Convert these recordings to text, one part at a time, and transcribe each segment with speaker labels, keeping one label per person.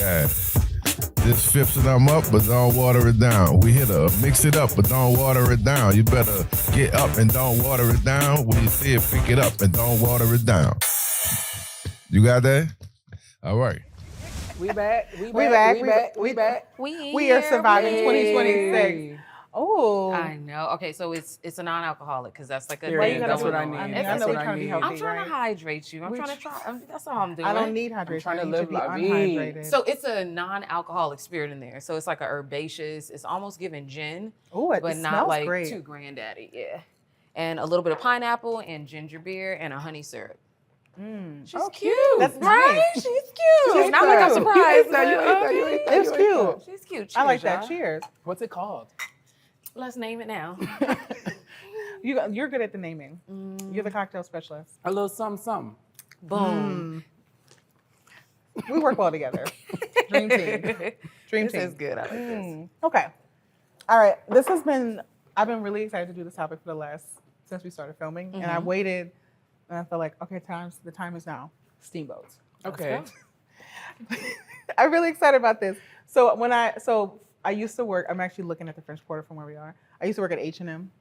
Speaker 1: Yeah. Just fifthing them up, but don't water it down. We hit a mix it up, but don't water it down. You better get up and don't water it down. When you see it, pick it up and don't water it down. You got that? All right.
Speaker 2: We back. We back.
Speaker 3: We are surviving 2026. Oh,
Speaker 4: I know. Okay, so it's a non-alcoholic because that's like a
Speaker 2: Period.
Speaker 4: thing
Speaker 2: That's
Speaker 4: going
Speaker 2: what I
Speaker 4: on.
Speaker 2: need.
Speaker 3: I
Speaker 4: It's-
Speaker 3: know we're
Speaker 2: what
Speaker 3: trying to be healthy,
Speaker 4: I'm trying
Speaker 3: right?
Speaker 4: to hydrate you. I'm trying to try. That's all I'm doing.
Speaker 3: I don't need hydration.
Speaker 2: trying to
Speaker 3: I need
Speaker 2: live
Speaker 3: be
Speaker 2: la vie.
Speaker 3: unhydrated.
Speaker 4: So it's a non-alcoholic spirit in there. So it's like a herbaceous. It's almost giving gin,
Speaker 3: oh, it
Speaker 4: but
Speaker 3: smells
Speaker 4: not like
Speaker 3: great.
Speaker 4: too granddaddy. Yeah, and a little bit of pineapple and ginger beer and a honey syrup. She's cute.
Speaker 3: That's
Speaker 4: right.
Speaker 3: nice.
Speaker 4: She's cute.
Speaker 3: She's
Speaker 4: Not like I'm
Speaker 3: cute.
Speaker 4: surprised.
Speaker 3: It's cute.
Speaker 4: She's cute.
Speaker 3: I like
Speaker 4: Cheers,
Speaker 3: that.
Speaker 4: y'all.
Speaker 3: Cheers.
Speaker 2: What's it called?
Speaker 4: Let's name it now.
Speaker 3: You're good at the naming. You're the cocktail specialist.
Speaker 2: A little something.
Speaker 4: Boom.
Speaker 3: We work well together. Dream team. Dream
Speaker 4: This
Speaker 3: team.
Speaker 4: is good. I like this.
Speaker 3: Okay. All right. I've been really excited to do this topic since we started filming. And I waited and I felt like, okay, the time is now. Steamboats.
Speaker 2: Okay.
Speaker 3: I'm really excited about this. So I used to work, I'm actually looking at the French Quarter from where we are. I used to work at H&M.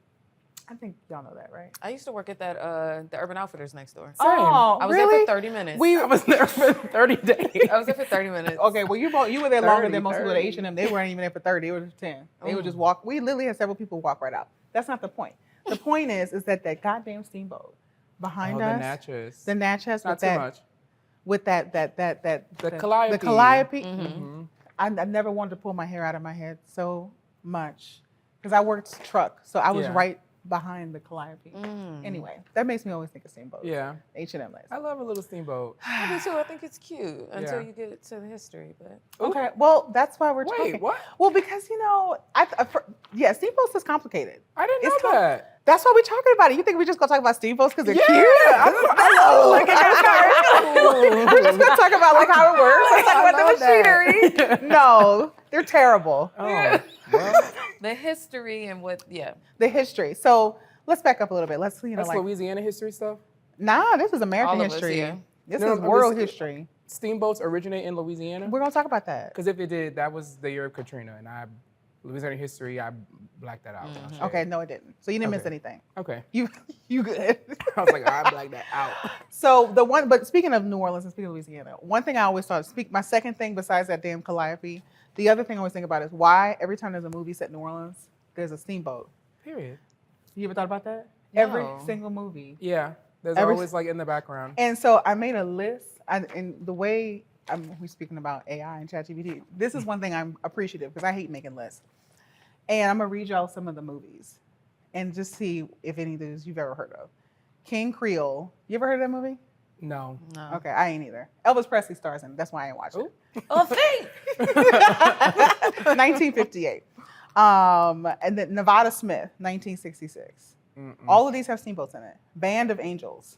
Speaker 3: I think y'all know that, right?
Speaker 4: I used to work at that the Urban Outfitters next door.
Speaker 3: Oh,
Speaker 4: I was
Speaker 3: really?
Speaker 4: there for 30 minutes.
Speaker 2: I was there for 30 days.
Speaker 4: I was there for 30 minutes.
Speaker 3: Okay, well, you were there longer
Speaker 2: 30,
Speaker 3: than most people at
Speaker 2: 30.
Speaker 3: H&M. They weren't even there for 30. They were 10. They would just walk. We literally had several people walk right out. That's not the point. The point is that goddamn Steamboat behind
Speaker 2: The
Speaker 3: us.
Speaker 2: Natchez.
Speaker 3: The Natchez
Speaker 2: Not
Speaker 3: with
Speaker 2: too
Speaker 3: that.
Speaker 2: much.
Speaker 3: With that.
Speaker 2: The calliope.
Speaker 3: The calliope.
Speaker 2: Mm-hmm.
Speaker 3: I never wanted to pull my hair out of my head so much because I worked truck, so I was
Speaker 2: Yeah.
Speaker 3: right behind the calliope. Anyway, that makes me always think of Steamboat.
Speaker 2: Yeah.
Speaker 3: H&M lace.
Speaker 2: I love a little steamboat.
Speaker 4: I do too. I think it's cute until
Speaker 2: Yeah.
Speaker 4: you get to the history. But
Speaker 3: Okay, well, that's why we're
Speaker 2: Wait,
Speaker 3: talking.
Speaker 2: what?
Speaker 3: Well, because Steamboats is complicated.
Speaker 2: I didn't
Speaker 3: It's
Speaker 2: know that.
Speaker 3: That's why we're talking about it. You think we just gonna talk about Steamboats because they're
Speaker 2: Yeah,
Speaker 3: cute?
Speaker 2: I know.
Speaker 3: We're just gonna talk about like how it works. Let's talk
Speaker 2: I
Speaker 3: about the
Speaker 2: love that.
Speaker 3: machinery. No, they're terrible.
Speaker 2: Oh, well,
Speaker 4: the history and
Speaker 3: The history. So let's back up a little bit. Let's
Speaker 2: that's Louisiana history stuff.
Speaker 3: Nah, this is American
Speaker 4: All of us,
Speaker 3: history.
Speaker 4: yeah.
Speaker 3: This
Speaker 2: No,
Speaker 3: is
Speaker 2: I'm
Speaker 3: world
Speaker 2: just-
Speaker 3: history.
Speaker 2: Steamboats originate in Louisiana?
Speaker 3: We're gonna talk about that.
Speaker 2: Because if it did, that was the year of Katrina, and Louisiana history, I blacked that out. when I shared.
Speaker 3: Okay, no, it didn't. So you didn't miss
Speaker 2: Okay.
Speaker 3: anything.
Speaker 2: Okay.
Speaker 3: You good.
Speaker 2: I was like, I blacked that out.
Speaker 3: So but speaking of New Orleans and speaking of Louisiana, one thing I always thought, my second thing besides that damn calliope, the other thing I always think about is why every time there's a movie set in New Orleans, there's a steamboat.
Speaker 2: Period.
Speaker 3: You ever thought about that?
Speaker 4: No.
Speaker 3: Every single movie.
Speaker 2: Yeah. There's
Speaker 3: Every-
Speaker 2: always like in the background.
Speaker 3: And so I made a list, and the way we're speaking about AI and ChatGPT, this is one thing I'm appreciative because I hate making lists. And I'm gonna read y'all some of the movies and just see if any of those you've ever heard of. King Creole. You ever heard of that movie?
Speaker 2: No.
Speaker 4: No.
Speaker 3: Okay, I ain't either. Elvis Presley stars in it. That's why I ain't watched it.
Speaker 4: Oh, thank.
Speaker 3: 1958. And then Nevada Smith, 1966. All of these have steamboats in it. Band of Angels,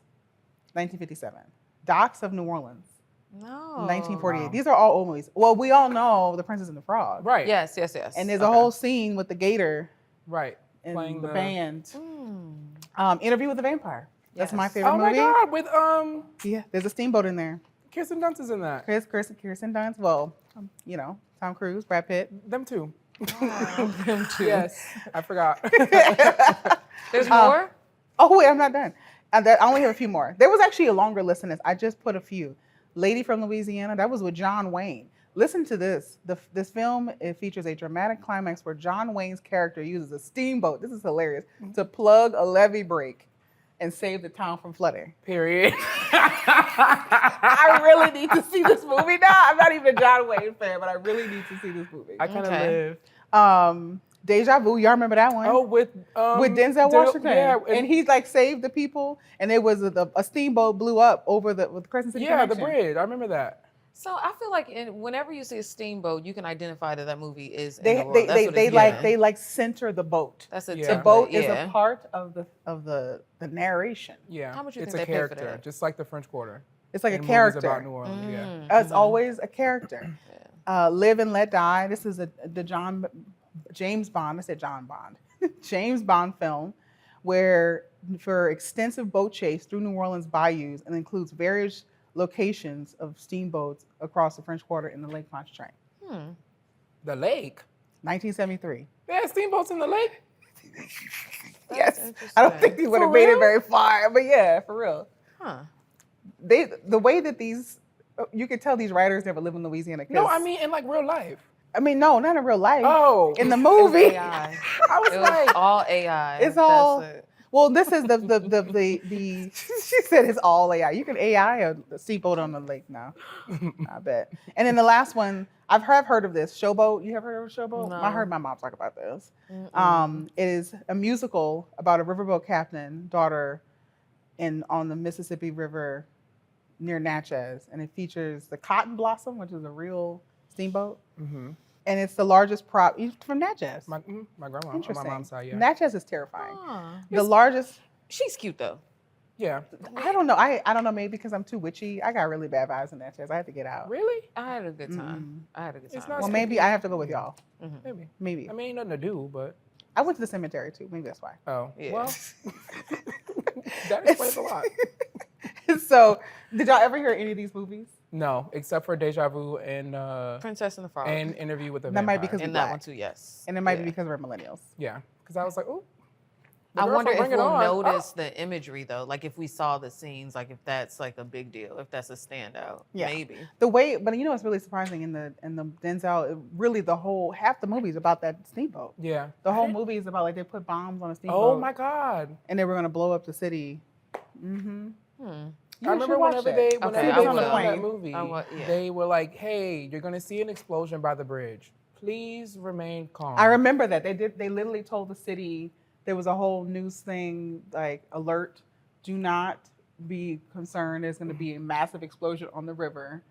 Speaker 3: 1957. Docks of New Orleans,
Speaker 4: No.
Speaker 3: 1948.
Speaker 2: wow.
Speaker 3: These are all old movies. Well, we all know The Princess and the Frog.
Speaker 2: Right.
Speaker 4: Yes.
Speaker 3: And there's a whole scene with the gator
Speaker 2: Right.
Speaker 3: and
Speaker 2: Playing
Speaker 3: the
Speaker 2: the-
Speaker 3: band.
Speaker 4: Mm.
Speaker 3: Interview with the Vampire. That's my
Speaker 4: Yes.
Speaker 3: favorite
Speaker 2: Oh my
Speaker 3: movie.
Speaker 2: God, with
Speaker 3: Yeah, there's a steamboat in there.
Speaker 2: Kirsten Dunst is in that.
Speaker 3: Kirsten Dunst. Well, Tom Cruise, Brad Pitt.
Speaker 2: Them too.
Speaker 4: Them too.
Speaker 2: Yes, I forgot.
Speaker 4: There's more.
Speaker 3: Oh wait, I'm not done. I only have a few more. There was actually a longer list than this. I just put a few. Lady from Louisiana. That was with John Wayne. Listen to this. This film, it features a dramatic climax where John Wayne's character uses a steamboat. This is hilarious to plug a levee break and save the town from flooding.
Speaker 2: Period.
Speaker 3: I really need to see this movie now. I'm not even a John Wayne fan, but I really need to see this movie.
Speaker 2: I kind of
Speaker 4: Okay.
Speaker 2: live.
Speaker 3: Deja Vu. Y'all remember that one?
Speaker 2: Oh, with
Speaker 3: Denzel Washington.
Speaker 2: Yeah,
Speaker 3: and he's like saved the people, and it was a steamboat blew up over with Crescent City
Speaker 2: yeah, the
Speaker 3: Connection.
Speaker 2: bridge. I remember that.
Speaker 4: So I feel like whenever you see a steamboat, you can identify that movie is in
Speaker 3: They
Speaker 4: the world. That's what it's
Speaker 3: they
Speaker 4: given.
Speaker 3: center the boat.
Speaker 4: That's a
Speaker 2: Yeah.
Speaker 3: The boat
Speaker 4: template,
Speaker 3: is
Speaker 4: yeah.
Speaker 3: a part of the narration.
Speaker 2: Yeah.
Speaker 4: How much you
Speaker 2: it's
Speaker 4: think
Speaker 2: a
Speaker 4: they pay for
Speaker 2: character,
Speaker 4: that?
Speaker 2: just like the French Quarter.
Speaker 3: It's like
Speaker 2: in
Speaker 3: a
Speaker 2: movies
Speaker 3: character.
Speaker 2: about New Orleans. Yeah.
Speaker 4: Mm.
Speaker 3: It's always a character. Live and Let Die. This is the James Bond. I said John Bond. James Bond film, where for extensive boat chase through New Orleans bayous and includes various locations of steamboats across the French Quarter in the Lake Pontchartrain.
Speaker 2: The lake.
Speaker 3: 1973.
Speaker 2: They had steamboats in the lake.
Speaker 3: Yes.
Speaker 4: Interesting.
Speaker 3: I don't think they would have
Speaker 2: For
Speaker 3: made it
Speaker 2: real?
Speaker 3: very far, but yeah, for real.
Speaker 4: Huh.
Speaker 3: The way that these, you could tell these writers never live in Louisiana. 'Cause-
Speaker 2: No, I mean in like real life.
Speaker 3: no, not in real life.
Speaker 2: Oh,
Speaker 3: In the
Speaker 4: It was
Speaker 3: movie.
Speaker 4: AI.
Speaker 2: I was
Speaker 4: It was
Speaker 2: like,
Speaker 4: all AI.
Speaker 3: It's all-
Speaker 4: That's it.
Speaker 3: Well, this is the she said it's all AI. You can AI a steamboat on the lake now. I bet. And then the last one, I've heard of this, Showboat. You have heard of Showboat?
Speaker 4: No.
Speaker 3: I heard my mom talk about this. It is a musical about a riverboat captain, daughter on the Mississippi River near Natchez, and it features the Cotton Blossom, which is a real steamboat. And it's the largest prop from Natchez.
Speaker 2: my grandma on my
Speaker 3: Interesting.
Speaker 2: mom's side, yeah.
Speaker 3: Natchez is terrifying.
Speaker 4: Huh.
Speaker 3: The largest.
Speaker 4: She's cute though.
Speaker 2: Yeah.
Speaker 3: I don't know. I don't know. Maybe because I'm too witchy. I got really bad vibes in Natchez. I had to get out.
Speaker 2: Really?
Speaker 4: I had a good time. I had a good time.
Speaker 2: It's not
Speaker 3: Well, maybe I have to go with y'all.
Speaker 2: Maybe.
Speaker 3: Maybe.
Speaker 2: I mean, ain't nothing to do, but
Speaker 3: I went to the cemetery too. Maybe that's why.
Speaker 2: oh,
Speaker 4: Yeah.
Speaker 2: well, that explains a lot.
Speaker 3: So, did y'all ever hear any of these movies?
Speaker 2: No, except for Deja Vu and
Speaker 4: Princess and the Frog.
Speaker 2: Interview with the
Speaker 3: That might
Speaker 2: Vampire.
Speaker 3: be because
Speaker 4: and
Speaker 3: we're
Speaker 4: that
Speaker 3: black.
Speaker 4: one too, yes.
Speaker 3: And it might be
Speaker 4: Yeah.
Speaker 3: because we're millennials.
Speaker 2: Yeah, because I was like, oh.
Speaker 4: I wonder if we'll
Speaker 2: Oh.
Speaker 4: notice the imagery though, like if we saw the scenes, like if that's like a big deal, if that's a standout,
Speaker 3: Yeah.
Speaker 4: maybe.
Speaker 3: The way, but you know, what's really surprising in the Denzel. Really, half the movie is about that steamboat.
Speaker 2: Yeah.
Speaker 3: The whole movie is about like they put bombs on a steamboat.
Speaker 2: Oh my God.
Speaker 3: And they were gonna blow up the city. Mm-hmm.
Speaker 2: I remember whenever they
Speaker 3: I
Speaker 2: filmed
Speaker 3: will.
Speaker 2: that movie,
Speaker 4: Yeah.
Speaker 2: they were like, "Hey, you're gonna see an explosion by the bridge. Please remain calm."
Speaker 3: I remember that they literally told the city. There was a whole news thing like alert, do not be concerned. There's going to be a massive explosion on the river.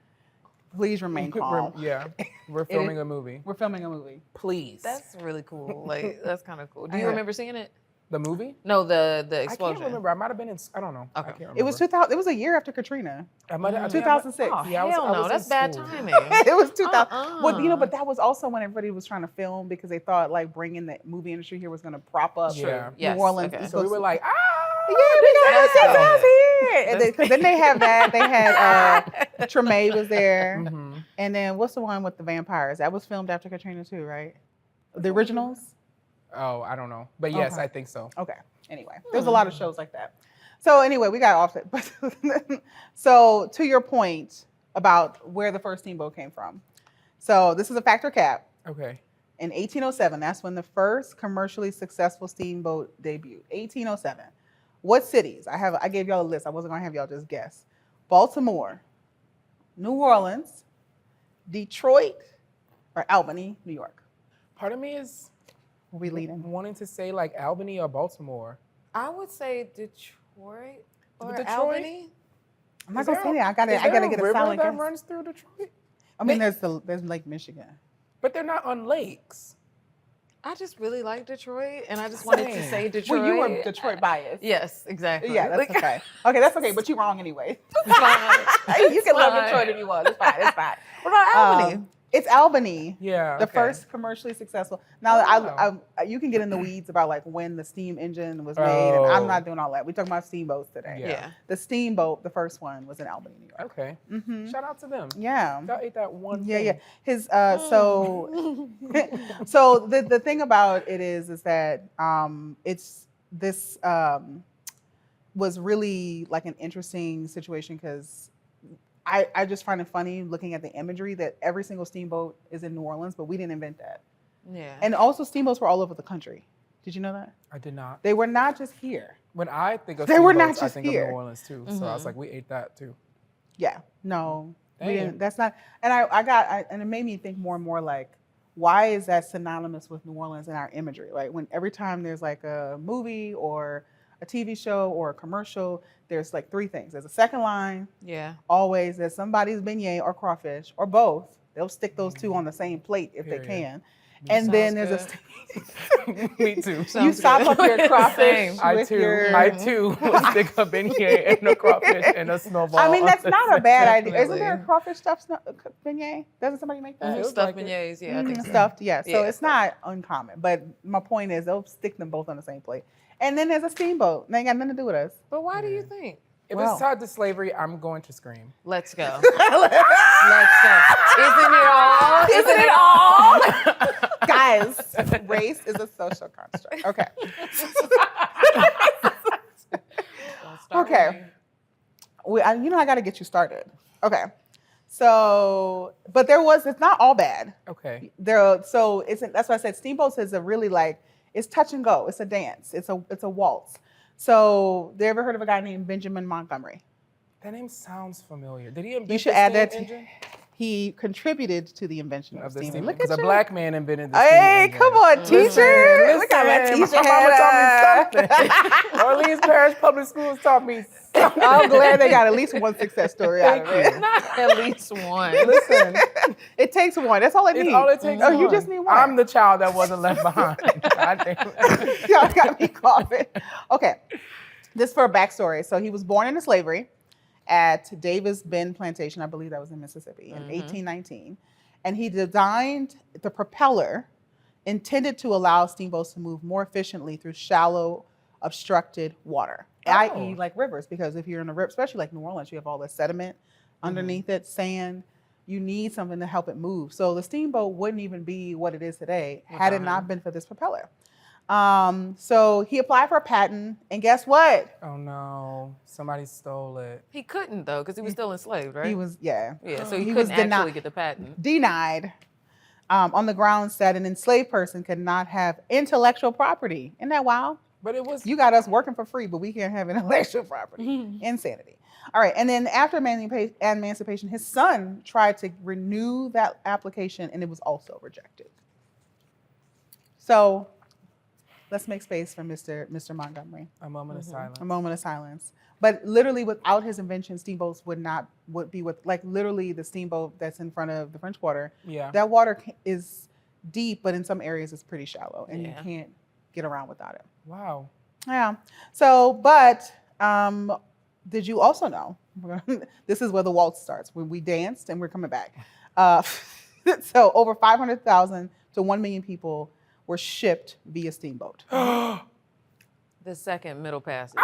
Speaker 3: Please remain calm.
Speaker 2: Yeah, we're filming a movie.
Speaker 3: We're filming a movie.
Speaker 2: Please.
Speaker 4: That's really cool. Like that's kind of cool. Do you
Speaker 3: Yeah.
Speaker 4: remember seeing it?
Speaker 2: the movie.
Speaker 4: No, the
Speaker 2: I
Speaker 4: explosion.
Speaker 2: can't remember. I might have been in. I don't know. I
Speaker 4: Okay.
Speaker 2: can't remember.
Speaker 3: It was 2000. It was a year after Katrina.
Speaker 2: I might have.
Speaker 3: 2006.
Speaker 4: Oh,
Speaker 2: Yeah, I was-
Speaker 4: hell
Speaker 2: I was
Speaker 4: no,
Speaker 2: in
Speaker 4: that's bad
Speaker 2: school.
Speaker 4: timing.
Speaker 3: It was 2000. Well,
Speaker 4: Uh-uh.
Speaker 3: but that was also when everybody was trying to film because they thought like bringing the movie industry here was going to prop up
Speaker 2: Yeah.
Speaker 4: Yes,
Speaker 3: New Orleans.
Speaker 4: okay.
Speaker 3: East
Speaker 2: So we
Speaker 3: Coast.
Speaker 2: were like, ah.
Speaker 3: Yeah, we got
Speaker 4: Let's
Speaker 3: it
Speaker 4: go.
Speaker 3: here. Because then they have that. They had Tremaine was there,
Speaker 2: Mm-hmm.
Speaker 3: and then what's the one with the vampires? That was filmed after Katrina too, right? The originals.
Speaker 2: Oh, I don't know, but yes,
Speaker 3: Okay.
Speaker 2: I think so.
Speaker 3: Okay. Anyway, there's a lot of shows like that. So anyway, we got off it. So to your point about where the first steamboat came from. So this is a factor cap.
Speaker 2: Okay.
Speaker 3: In 1807, that's when the first commercially successful steamboat debuted. 1807. What cities? I gave y'all a list. I wasn't gonna have y'all just guess. Baltimore, New Orleans, Detroit, or Albany, New York.
Speaker 2: Part of me is
Speaker 3: Where we leading?
Speaker 2: wanting to say like Albany or Baltimore.
Speaker 4: I would say Detroit or
Speaker 2: Detroit?
Speaker 4: Albany.
Speaker 3: I'm not
Speaker 2: Is
Speaker 3: gonna
Speaker 2: there
Speaker 3: say
Speaker 2: a-
Speaker 3: that. I
Speaker 2: is
Speaker 3: gotta
Speaker 2: there
Speaker 3: get
Speaker 2: a
Speaker 3: a
Speaker 2: river
Speaker 3: solid
Speaker 2: that
Speaker 3: guess.
Speaker 2: runs through Detroit,
Speaker 3: I mean, there's Lake Michigan.
Speaker 2: but they're not on lakes.
Speaker 4: I just really like Detroit, and I just wanted to
Speaker 2: Same.
Speaker 4: say Detroit.
Speaker 3: Well, you were Detroit biased.
Speaker 4: Yes, exactly.
Speaker 3: Yeah, that's
Speaker 4: Like,
Speaker 3: okay. Okay, that's okay, but you're wrong anyway.
Speaker 4: it's fine.
Speaker 3: You can love
Speaker 4: fine.
Speaker 3: Detroit if you want. It's fine. It's fine.
Speaker 4: What about Albany?
Speaker 3: It's Albany.
Speaker 2: Yeah.
Speaker 3: The
Speaker 2: okay.
Speaker 3: first commercially successful. Now,
Speaker 2: Wow.
Speaker 3: you can get in the weeds about like when the steam engine was made, and I'm
Speaker 2: Oh.
Speaker 3: not doing all that. We're talking about steamboats today.
Speaker 2: Yeah.
Speaker 4: Yeah.
Speaker 3: The steamboat, the first one, was in Albany, New York.
Speaker 2: Okay.
Speaker 3: Mm-hmm.
Speaker 2: Shout out to them.
Speaker 3: Yeah.
Speaker 2: Y'all ate that one.
Speaker 3: Yeah,
Speaker 2: thing.
Speaker 3: yeah. His so so the thing about it is that it's this was really like an interesting situation because I just find it funny looking at the imagery that every single steamboat is in New Orleans, but we didn't invent that.
Speaker 4: Yeah.
Speaker 3: And also steamboats were all over the country. Did you know that?
Speaker 2: I did not.
Speaker 3: They were not just here.
Speaker 2: When I think of
Speaker 3: They were not
Speaker 2: steamboats, I
Speaker 3: just
Speaker 2: think
Speaker 3: here.
Speaker 2: of New Orleans too. So I was like, we ate that too.
Speaker 3: Yeah. No. We
Speaker 2: Damn.
Speaker 3: didn't, that's not and and it made me think more and more like why is that synonymous with New Orleans in our imagery? Like when every time there's like a movie or a TV show or a commercial, there's like three things. There's a second line,
Speaker 4: Yeah.
Speaker 3: always there's somebody's beignet or crawfish or both. They'll stick those two on the same plate if they
Speaker 2: Period.
Speaker 3: can. And then
Speaker 4: Sounds
Speaker 3: there's
Speaker 2: Me too.
Speaker 3: you
Speaker 4: Sounds
Speaker 3: sop
Speaker 4: good.
Speaker 3: up your crawfish
Speaker 4: Same.
Speaker 2: I
Speaker 3: with
Speaker 2: too.
Speaker 3: your
Speaker 2: I too will stick a beignet and a crawfish and a snowball.
Speaker 3: I mean, that's
Speaker 2: on
Speaker 3: not
Speaker 2: the
Speaker 3: a bad
Speaker 2: same-
Speaker 3: idea. Isn't there a
Speaker 4: Definitely.
Speaker 3: crawfish stuffed beignet? Doesn't somebody make that?
Speaker 2: Feels
Speaker 4: Stuffed
Speaker 2: like it.
Speaker 4: beignets. Yeah, I think so.
Speaker 3: Stuffed, yeah. So
Speaker 4: Yeah,
Speaker 3: it's not uncommon. But my point is, they'll stick them both on the same plate. And then there's a steamboat. They ain't got nothing to do with us.
Speaker 4: But why do you think?
Speaker 2: If
Speaker 3: Wow.
Speaker 2: it's tied to slavery, I'm going to scream.
Speaker 4: Let's go. Let's go. Isn't it all? Isn't it all?
Speaker 3: Guys, race is a social construct. Okay. Okay. I got to get you started. Okay. So, but it's not all bad.
Speaker 2: Okay.
Speaker 3: That's why I said Steamboats is a really it's touch and go. It's a dance. It's a waltz. So, you ever heard of a guy named Benjamin Montgomery?
Speaker 2: That name sounds familiar. Did he invent
Speaker 3: You should
Speaker 2: the
Speaker 3: add that.
Speaker 2: steam engine?
Speaker 3: He contributed to the invention of steam engine. Look at
Speaker 2: Because a
Speaker 3: you.
Speaker 2: black man invented the steam
Speaker 3: Hey,
Speaker 2: engine.
Speaker 3: come on, teacher. Look at my
Speaker 2: Listen,
Speaker 3: teacher
Speaker 2: my mama
Speaker 3: head.
Speaker 2: taught me something. Orleans Parish Public Schools taught me something.
Speaker 3: I'm glad they got at least one success story out of it.
Speaker 4: At least one.
Speaker 2: Listen,
Speaker 3: It takes one. That's all it needs.
Speaker 2: it's all it takes.
Speaker 3: Oh, you
Speaker 2: one.
Speaker 3: just need one.
Speaker 2: I'm the child that wasn't left behind. God damn.
Speaker 3: Y'all got me coughing. Okay. This for a backstory. So he was born into slavery at Davis Bend Plantation, I believe that was in Mississippi, in 1819. And he designed the propeller intended to allow steamboats to move more efficiently through shallow, obstructed water, i.e. like rivers, because if you're in a river, especially like New Orleans, you have all this sediment underneath it, sand. You need something to help it move. So the steamboat wouldn't even be what it is today had it not been for this propeller. So he applied for a patent, and guess what?
Speaker 2: Oh no, somebody stole it.
Speaker 4: He couldn't though, because he was still enslaved, right?
Speaker 3: He was, yeah,
Speaker 4: so he
Speaker 3: was
Speaker 4: couldn't actually get the patent.
Speaker 3: denied on the grounds that an enslaved person could not have intellectual property. Isn't that wild?
Speaker 2: But it was.
Speaker 3: You got us working for free, but we can't have intellectual property. Insanity. All right, and then after emancipation, his son tried to renew that application, and it was also rejected. So let's make space for Mr. Montgomery.
Speaker 2: A moment of silence.
Speaker 3: A moment of silence. But literally, without his invention, steamboats would be literally the steamboat that's in front of the French Quarter.
Speaker 2: Yeah.
Speaker 3: That water is deep, but in some areas it's pretty shallow, and you can't get around without it.
Speaker 2: Wow.
Speaker 3: Yeah. So, but did you also know? This is where the waltz starts. When we danced, and we're coming back. So over 500,000 to 1 million people were shipped via steamboat.
Speaker 4: The second Middle Passage.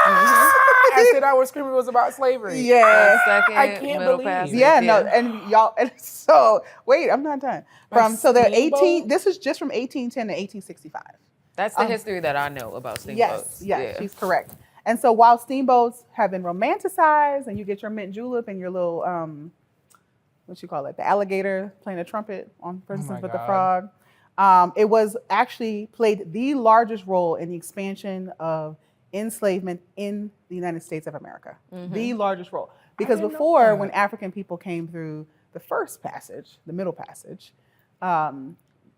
Speaker 2: I said I was screaming. It was about slavery.
Speaker 3: Yeah.
Speaker 4: The second
Speaker 2: I can't
Speaker 4: Middle
Speaker 2: believe.
Speaker 4: Passage.
Speaker 3: Yeah, no, and y'all, and so wait, I'm not done. So they're 18. This is just from 1810 to 1865.
Speaker 4: That's the history that I know about steamboats.
Speaker 3: Yes, she's correct. And so while steamboats have been romanticized, and you get your mint julep and your little what you call it, the alligator playing a trumpet on, for instance, with the frog. It was actually played the largest role in the expansion of enslavement in the United States of America. The largest role. Because before, when African people came through the first passage, the Middle Passage,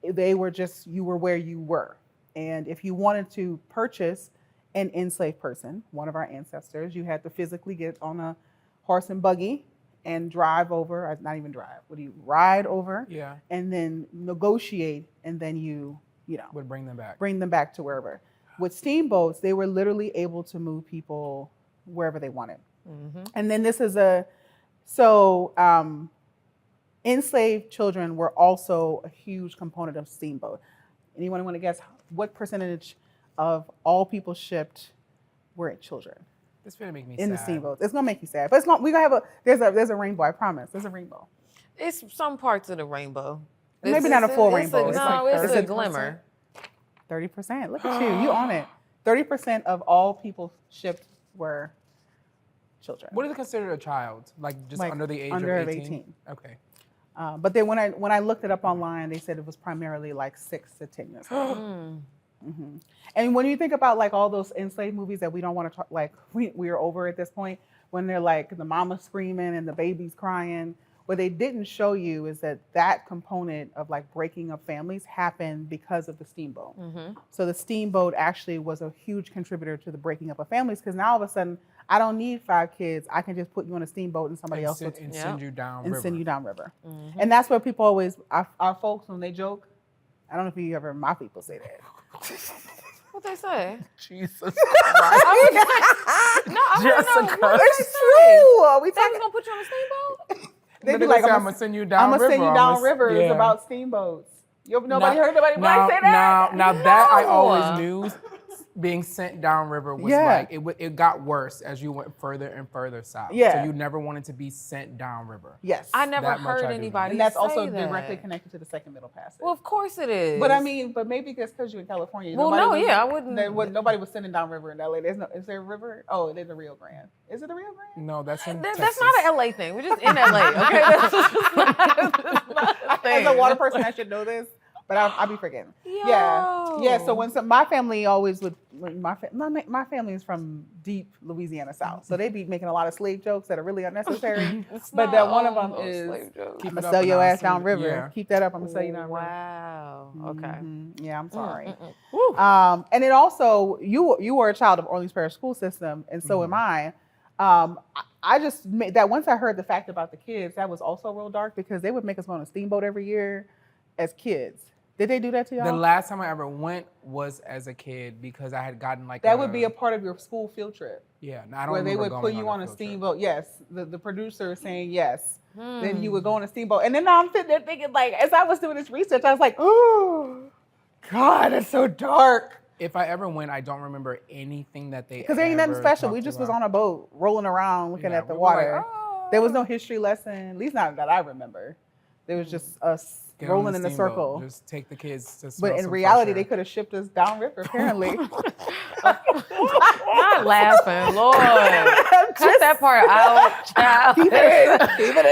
Speaker 3: they were just, you were where you were. And if you wanted to purchase an enslaved person, one of our ancestors, you had to physically get on a horse and buggy and drive over, not even drive, ride over, and then negotiate, and then you
Speaker 2: would bring them back
Speaker 3: to wherever. With steamboats, they were literally able to move people wherever they wanted. And then this is enslaved children were also a huge component of steamboat. Anyone want to guess what percentage of all people shipped were children?
Speaker 2: This is gonna make me
Speaker 3: in
Speaker 2: sad.
Speaker 3: the steamboats. It's gonna make you sad, but we're gonna have there's a rainbow. I promise. There's a rainbow.
Speaker 4: It's some parts of the rainbow.
Speaker 3: Maybe not a full rainbow.
Speaker 4: It's a glimmer.
Speaker 3: 30%. Look at you. You own it. 30% of all people shipped were children.
Speaker 2: What is considered a child? Like just under the age
Speaker 3: under
Speaker 2: of 18? Okay.
Speaker 3: But then when I looked it up online, they said it was primarily like 6 to 10 years old. And when you think about like all those enslaved movies that we don't want to talk, like we are over at this point, when they're like the mama screaming and the baby's crying, what they didn't show you is that component of like breaking up families happened because of the steamboat. So the steamboat actually was a huge contributor to the breaking up of families, because now all of a sudden I don't need 5 kids. I can just put you on a steamboat and somebody else will
Speaker 2: send you down river.
Speaker 3: And that's where people always, our folks, when they joke, I don't know if you ever, my people say that.
Speaker 4: What they say?
Speaker 2: Jesus
Speaker 4: No, I don't know.
Speaker 3: It's true.
Speaker 4: We talking gonna put you on a steamboat?
Speaker 3: They be like,
Speaker 2: I'm gonna send you down river.
Speaker 3: I'm gonna send you down river. It's about steamboats. Nobody heard nobody say that?
Speaker 2: Now that I always knew. being sent downriver was
Speaker 3: Yeah.
Speaker 2: like it got worse as you went further and further south.
Speaker 3: Yeah.
Speaker 2: So you never wanted to be sent downriver.
Speaker 3: Yes.
Speaker 4: I never
Speaker 2: That much
Speaker 4: heard
Speaker 2: I do know.
Speaker 4: anybody
Speaker 3: And that's
Speaker 4: say
Speaker 3: also
Speaker 4: that.
Speaker 3: directly connected to the Second Middle Passage.
Speaker 4: Well, of course it is.
Speaker 3: But I mean, but maybe it's because you're in California.
Speaker 4: Well,
Speaker 3: Nobody
Speaker 4: no,
Speaker 3: was-
Speaker 4: yeah, I wouldn't.
Speaker 3: Nobody was sending down river in LA. Is there a river? Oh, there's a Rio Grande. Is it a Rio Grande?
Speaker 2: No, that's in
Speaker 4: That's
Speaker 2: Texas.
Speaker 4: not an LA thing. We're just in LA, okay? That's just not a thing.
Speaker 3: As a water person, I should know this, but I'll be forgetting. Yeah. So when my family always would, my family is from deep Louisiana South, so they be making a lot of slave jokes that are really unnecessary. But that one of them is,
Speaker 2: Keep
Speaker 3: I'm
Speaker 2: it
Speaker 3: gonna
Speaker 2: up
Speaker 3: sell
Speaker 2: and
Speaker 3: your
Speaker 2: I'll
Speaker 3: ass
Speaker 2: see it.
Speaker 3: downriver.
Speaker 2: Yeah.
Speaker 3: Keep that up. I'm gonna sell you downriver.
Speaker 4: Wow. Okay.
Speaker 3: Yeah, I'm sorry.
Speaker 4: Woo.
Speaker 3: And then also, you were a child of Orleans Parish school system, and so am I. I just made that once I heard the fact about the kids, that was also real dark because they would make us go on a steamboat every year as kids. Did they do that to y'all?
Speaker 2: The last time I ever went was as a kid because I had gotten like
Speaker 3: that would be a part of your school field trip
Speaker 2: yeah. No, I don't
Speaker 3: where they
Speaker 2: remember
Speaker 3: would
Speaker 2: going
Speaker 3: put you on a
Speaker 2: field trip.
Speaker 3: steamboat. Yes, the producer is saying yes. Then you would go on a steamboat, and then now I'm sitting there thinking, like, as I was doing this research, I was like, oh, God, it's so dark.
Speaker 2: If I ever went, I don't remember anything that they
Speaker 3: Because there ain't nothing
Speaker 2: ever
Speaker 3: special. We
Speaker 2: talked
Speaker 3: just was
Speaker 2: about.
Speaker 3: on a boat rolling around looking
Speaker 2: Yeah,
Speaker 3: at the
Speaker 2: we were like,
Speaker 3: water.
Speaker 2: "Oh."
Speaker 3: There was no history lesson, at least not that I remember. There was just us
Speaker 2: Get on
Speaker 3: rolling in a
Speaker 2: steamboat.
Speaker 3: circle.
Speaker 2: Just take the kids to smell
Speaker 3: But in
Speaker 2: some
Speaker 3: reality,
Speaker 2: fresh
Speaker 3: they
Speaker 2: air.
Speaker 3: could have shipped us downriver, apparently.
Speaker 4: Not laughing, Lord. Cut that part out, child.
Speaker 3: Keep it in.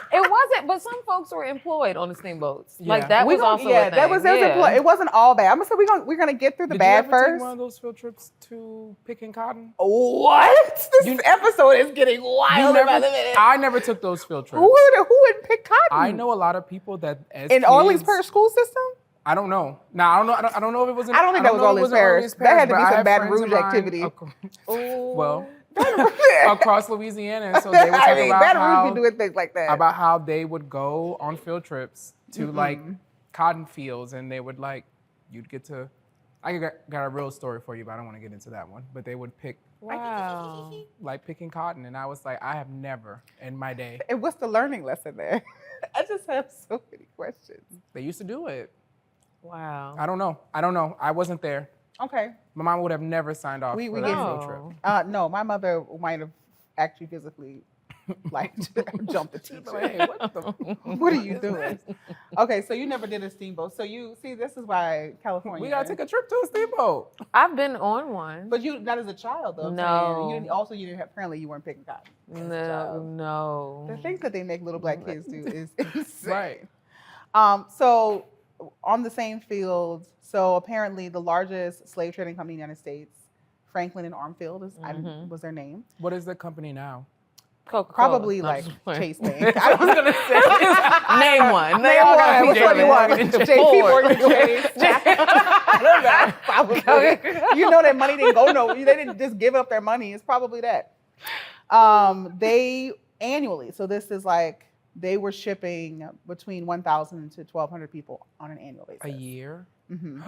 Speaker 4: It wasn't, but some folks were employed on the steamboats.
Speaker 2: Yeah.
Speaker 4: Like that was also a
Speaker 3: that
Speaker 4: thing.
Speaker 3: was
Speaker 4: yeah.
Speaker 3: it wasn't all bad. I'm gonna say we're gonna get through the
Speaker 2: Did
Speaker 3: bad
Speaker 2: you ever
Speaker 3: first.
Speaker 2: take one of those field trips to picking cotton?
Speaker 3: What? This episode is getting wild by the minute.
Speaker 2: I never took those field trips.
Speaker 3: Who would pick cotton?
Speaker 2: I know a lot of people that as
Speaker 3: in
Speaker 2: kids,
Speaker 3: Orleans Parish school system.
Speaker 2: I don't know. Now I don't know. I don't know if it was.
Speaker 3: I don't think that was
Speaker 2: know if it
Speaker 3: Orleans
Speaker 2: in
Speaker 3: Parish. That had to
Speaker 2: but
Speaker 3: be
Speaker 2: I
Speaker 3: some
Speaker 2: have
Speaker 3: Baton
Speaker 2: friends of
Speaker 3: Rouge
Speaker 2: mine
Speaker 3: activity.
Speaker 2: Well, across Louisiana, and so they would talk
Speaker 3: I mean,
Speaker 2: about
Speaker 3: Baton Rouge
Speaker 2: how
Speaker 3: be doing things like that.
Speaker 2: about how they would go on field trips to like cotton fields, and they would like you'd get to. I got a real story for you, but I don't want to get into that one. But they would pick
Speaker 4: Wow.
Speaker 2: like picking cotton, and I was like, I have never in my day.
Speaker 3: And what's the learning lesson there? I just have so many questions.
Speaker 2: They used to do it.
Speaker 4: Wow.
Speaker 2: I don't know. I wasn't there.
Speaker 3: Okay.
Speaker 2: My mom would have never signed off
Speaker 3: We
Speaker 2: for
Speaker 3: get
Speaker 2: that field trip.
Speaker 3: No, my mother might have actually physically like jumped the teacher.
Speaker 2: Like, hey, what the?
Speaker 3: What are you doing? Okay, so you never did a steamboat. So you see, this is why California.
Speaker 2: We gotta take a trip to a steamboat.
Speaker 4: I've been on one.
Speaker 3: But you not as a child though. I'm
Speaker 4: No.
Speaker 3: saying. You didn't. Apparently, you weren't picking cotton. as a child.
Speaker 4: No.
Speaker 3: The things that they make little black kids do is insane.
Speaker 2: Right.
Speaker 3: So on the same field, so apparently the largest slave trading company in the United States, Franklin and Armfield was their name.
Speaker 2: What is the company now?
Speaker 4: Coca-Cola.
Speaker 3: Probably
Speaker 4: No,
Speaker 3: like
Speaker 4: I'm just playing.
Speaker 3: Chase Bank. I was gonna say.
Speaker 4: Name one.
Speaker 3: Name one. Which one you want?
Speaker 2: Morgan
Speaker 3: JP Morgan Chase. I don't know. Probably. You know that money didn't go nowhere. They didn't just give up their money. It's probably that. They annually. So this is like they were shipping between 1,000 to 1,200 people on an annual basis.
Speaker 2: A year?
Speaker 3: And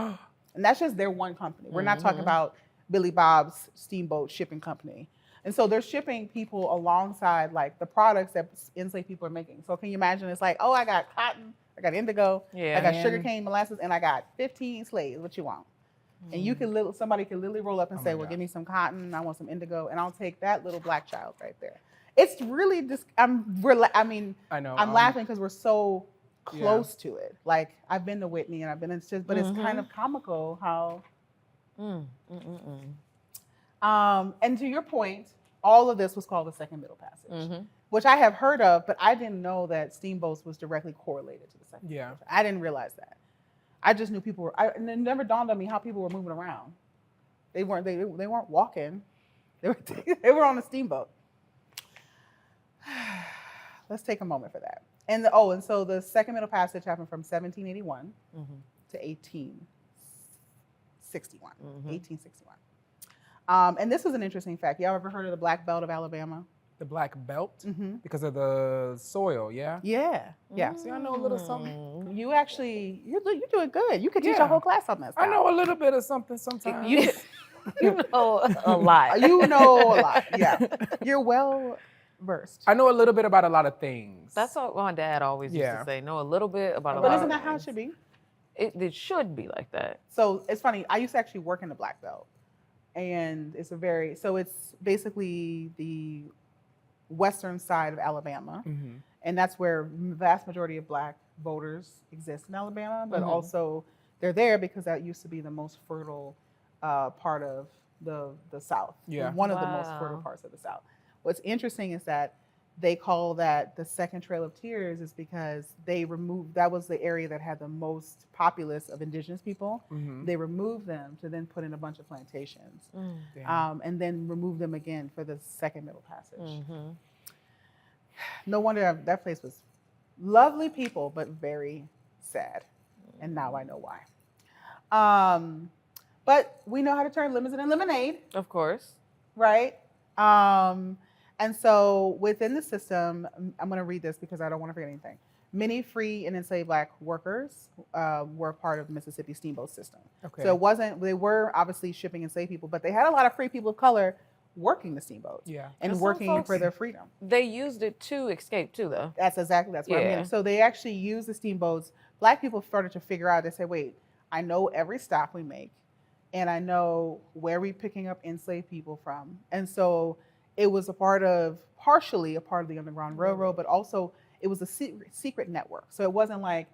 Speaker 3: that's just their one company. We're not talking about Billy Bob's Steamboat shipping company. And so they're shipping people alongside like the products that enslaved people are making. So can you imagine? It's like, oh, I got cotton, I got indigo, I got sugarcane molasses, and I got 15 slaves. What you want? And you can somebody can literally roll up and say, well, give me some cotton. I want some indigo, and I'll take that little black child right there. It's really just
Speaker 2: I know.
Speaker 3: I'm laughing because we're so close to it. Like I've been to Whitney and I've been in but it's kind of comical how. And to your point, all of this was called the Second Middle Passage, which I have heard of, but I didn't know that steamboats was directly correlated to the Second Middle Passage. I didn't realize that. I just knew people were. And it never dawned on me how people were moving around. They weren't walking. They were on a steamboat. Let's take a moment for that. And so the Second Middle Passage happened from 1781 to 1861. 1861. And this was an interesting fact. Y'all ever heard of the Black Belt of Alabama?
Speaker 2: The Black Belt? Because of the soil, yeah?
Speaker 3: Yeah.
Speaker 2: See, I know a little something.
Speaker 3: You actually, you're doing good. You could teach a whole class on that stuff.
Speaker 2: I know a little bit of something sometimes.
Speaker 4: You know a lot.
Speaker 3: You know a lot, yeah. You're well versed.
Speaker 2: I know a little bit about a lot of things.
Speaker 4: That's what my dad always used to say. Know a little bit about a lot.
Speaker 3: But
Speaker 4: of
Speaker 3: isn't that how it
Speaker 4: things.
Speaker 3: should be?
Speaker 4: It should be like that.
Speaker 3: So it's funny. I used to actually work in the Black Belt, and it's basically the western side of Alabama, and that's where the vast majority of Black voters exist in Alabama. But also, they're there because that used to be the most fertile part of the South.
Speaker 2: Yeah.
Speaker 3: One of the most fertile parts of the South. What's interesting is that they call that the second Trail of Tears is because that was the area that had the most populace of indigenous people. They removed them to then put in a bunch of plantations, and then remove them again for the second Middle Passage. No wonder that place was lovely people, but very sad. And now I know why. But we know how to turn lemons into lemonade.
Speaker 4: Of course.
Speaker 3: Right? And so within the system, I'm going to read this because I don't want to forget anything. Many free and enslaved Black workers were part of the Mississippi Steamboat system.
Speaker 2: Okay.
Speaker 3: So they were obviously shipping enslaved people, but they had a lot of free people of color working the steamboats and working for their freedom.
Speaker 4: They used it to escape too, though.
Speaker 3: That's what I mean. So they actually used the steamboats. Black people started to figure out, they say, wait, I know every stop we make, and I know where we're picking up enslaved people from. And so it was partially a part of the Underground Railroad, but also it was a secret network. So it wasn't like,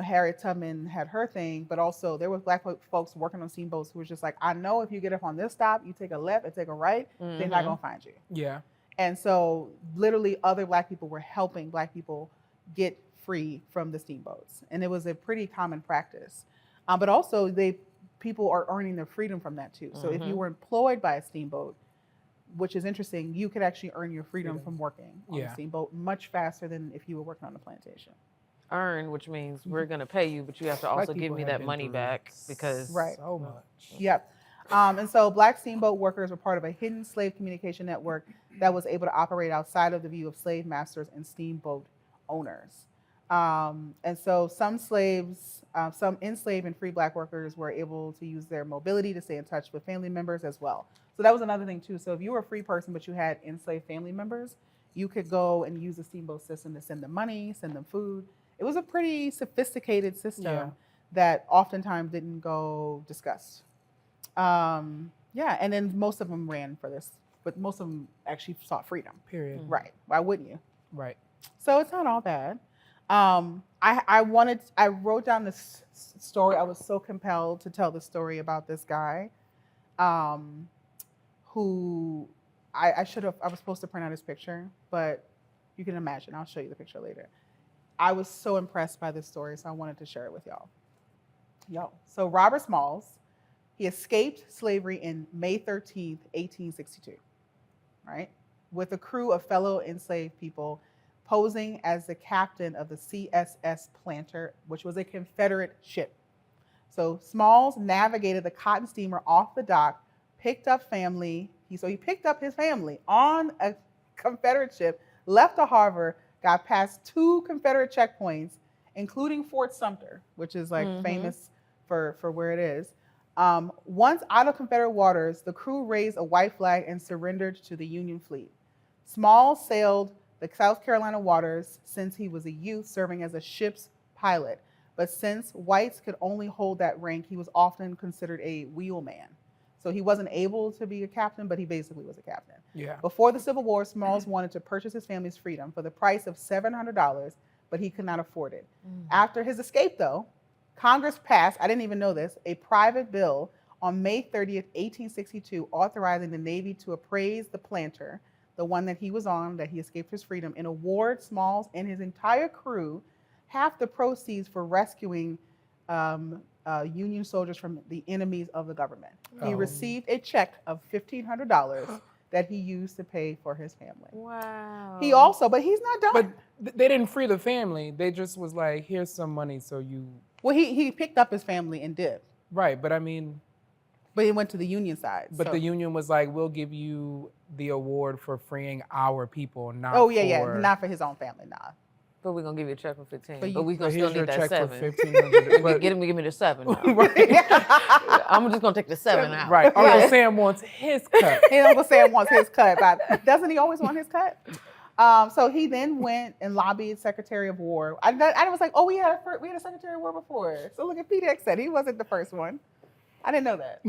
Speaker 3: Harriet Tubman had her thing, but also there was Black folks working on steamboats who was just like, I know if you get up on this stop, you take a left and take a right, they're not gonna find you.
Speaker 2: Yeah.
Speaker 3: And so literally other Black people were helping Black people get free from the steamboats. And it was a pretty common practice. But also people are earning their freedom from that too. So if you were employed by a steamboat, which is interesting, you could actually earn your freedom from working on a steamboat much faster than if you were working on a plantation.
Speaker 4: Earn, which means we're going to pay you, but you have to also give me that money back because...
Speaker 2: So much.
Speaker 3: Yep. And so Black steamboat workers were part of a hidden slave communication network that was able to operate outside of the view of slave masters and steamboat owners. And so some enslaved and free Black workers were able to use their mobility to stay in touch with family members as well. So that was another thing too. So if you were a free person, but you had enslaved family members, you could go and use the steamboat system to send them money, send them food. It was a pretty sophisticated system that oftentimes didn't go discussed. And then most of them ran for this, but most of them actually sought freedom.
Speaker 2: Period.
Speaker 3: Right. Why wouldn't you?
Speaker 2: Right.
Speaker 3: So it's not all bad. I wrote down this story. I was so compelled to tell the story about this guy who I was supposed to print out his picture, but you can imagine, I'll show you the picture later. I was so impressed by this story, so I wanted to share it with y'all. So Robert Smalls, he escaped slavery in May 13th, 1862, right? With a crew of fellow enslaved people posing as the captain of the CSS Planter, which was a Confederate ship. So Smalls navigated the cotton steamer off the dock, picked up family. He picked up his family on a Confederate ship, left the harbor, got past 2 Confederate checkpoints, including Fort Sumter, which is like famous for where it is. Once out of Confederate waters, the crew raised a white flag and surrendered to the Union fleet. Smalls sailed the South Carolina waters since he was a youth, serving as a ship's pilot. But since whites could only hold that rank, he was often considered a wheelman. So he wasn't able to be a captain, but he basically was a captain.
Speaker 2: Yeah.
Speaker 3: Before the Civil War, Smalls wanted to purchase his family's freedom for the price of $700, but he could not afford it. After his escape, though, Congress passed, I didn't even know this, a private bill on May 30th, 1862, authorizing the Navy to appraise the Planter, the one that he was on, that he escaped his freedom, and award Smalls and his entire crew half the proceeds for rescuing Union soldiers from the enemies of the government. He received a check of $1,500 that he used to pay for his family.
Speaker 4: Wow.
Speaker 3: He also, but he's not done.
Speaker 2: But they didn't free the family. They just was like, here's some money so you...
Speaker 3: Well, he picked up his family and did.
Speaker 2: Right, but I mean...
Speaker 3: But he went to the Union side.
Speaker 2: But the Union was like, we'll give you the award for freeing our people, not
Speaker 3: not for his own family, nah.
Speaker 4: But we're going to give you a check for 15.
Speaker 3: But
Speaker 4: But we're going to still need that
Speaker 2: check
Speaker 4: 7.
Speaker 2: for $1,500.
Speaker 4: Give me the 7 now.
Speaker 2: Right.
Speaker 4: I'm just going to take the 7 out.
Speaker 2: Right. Uncle Sam wants his cut.
Speaker 3: His Uncle Sam wants his cut. But doesn't he always want his cut? So he then went and lobbied Secretary of War. I was like, oh, we had a Secretary of War before. So look at PDX said he wasn't the first one. I didn't know that.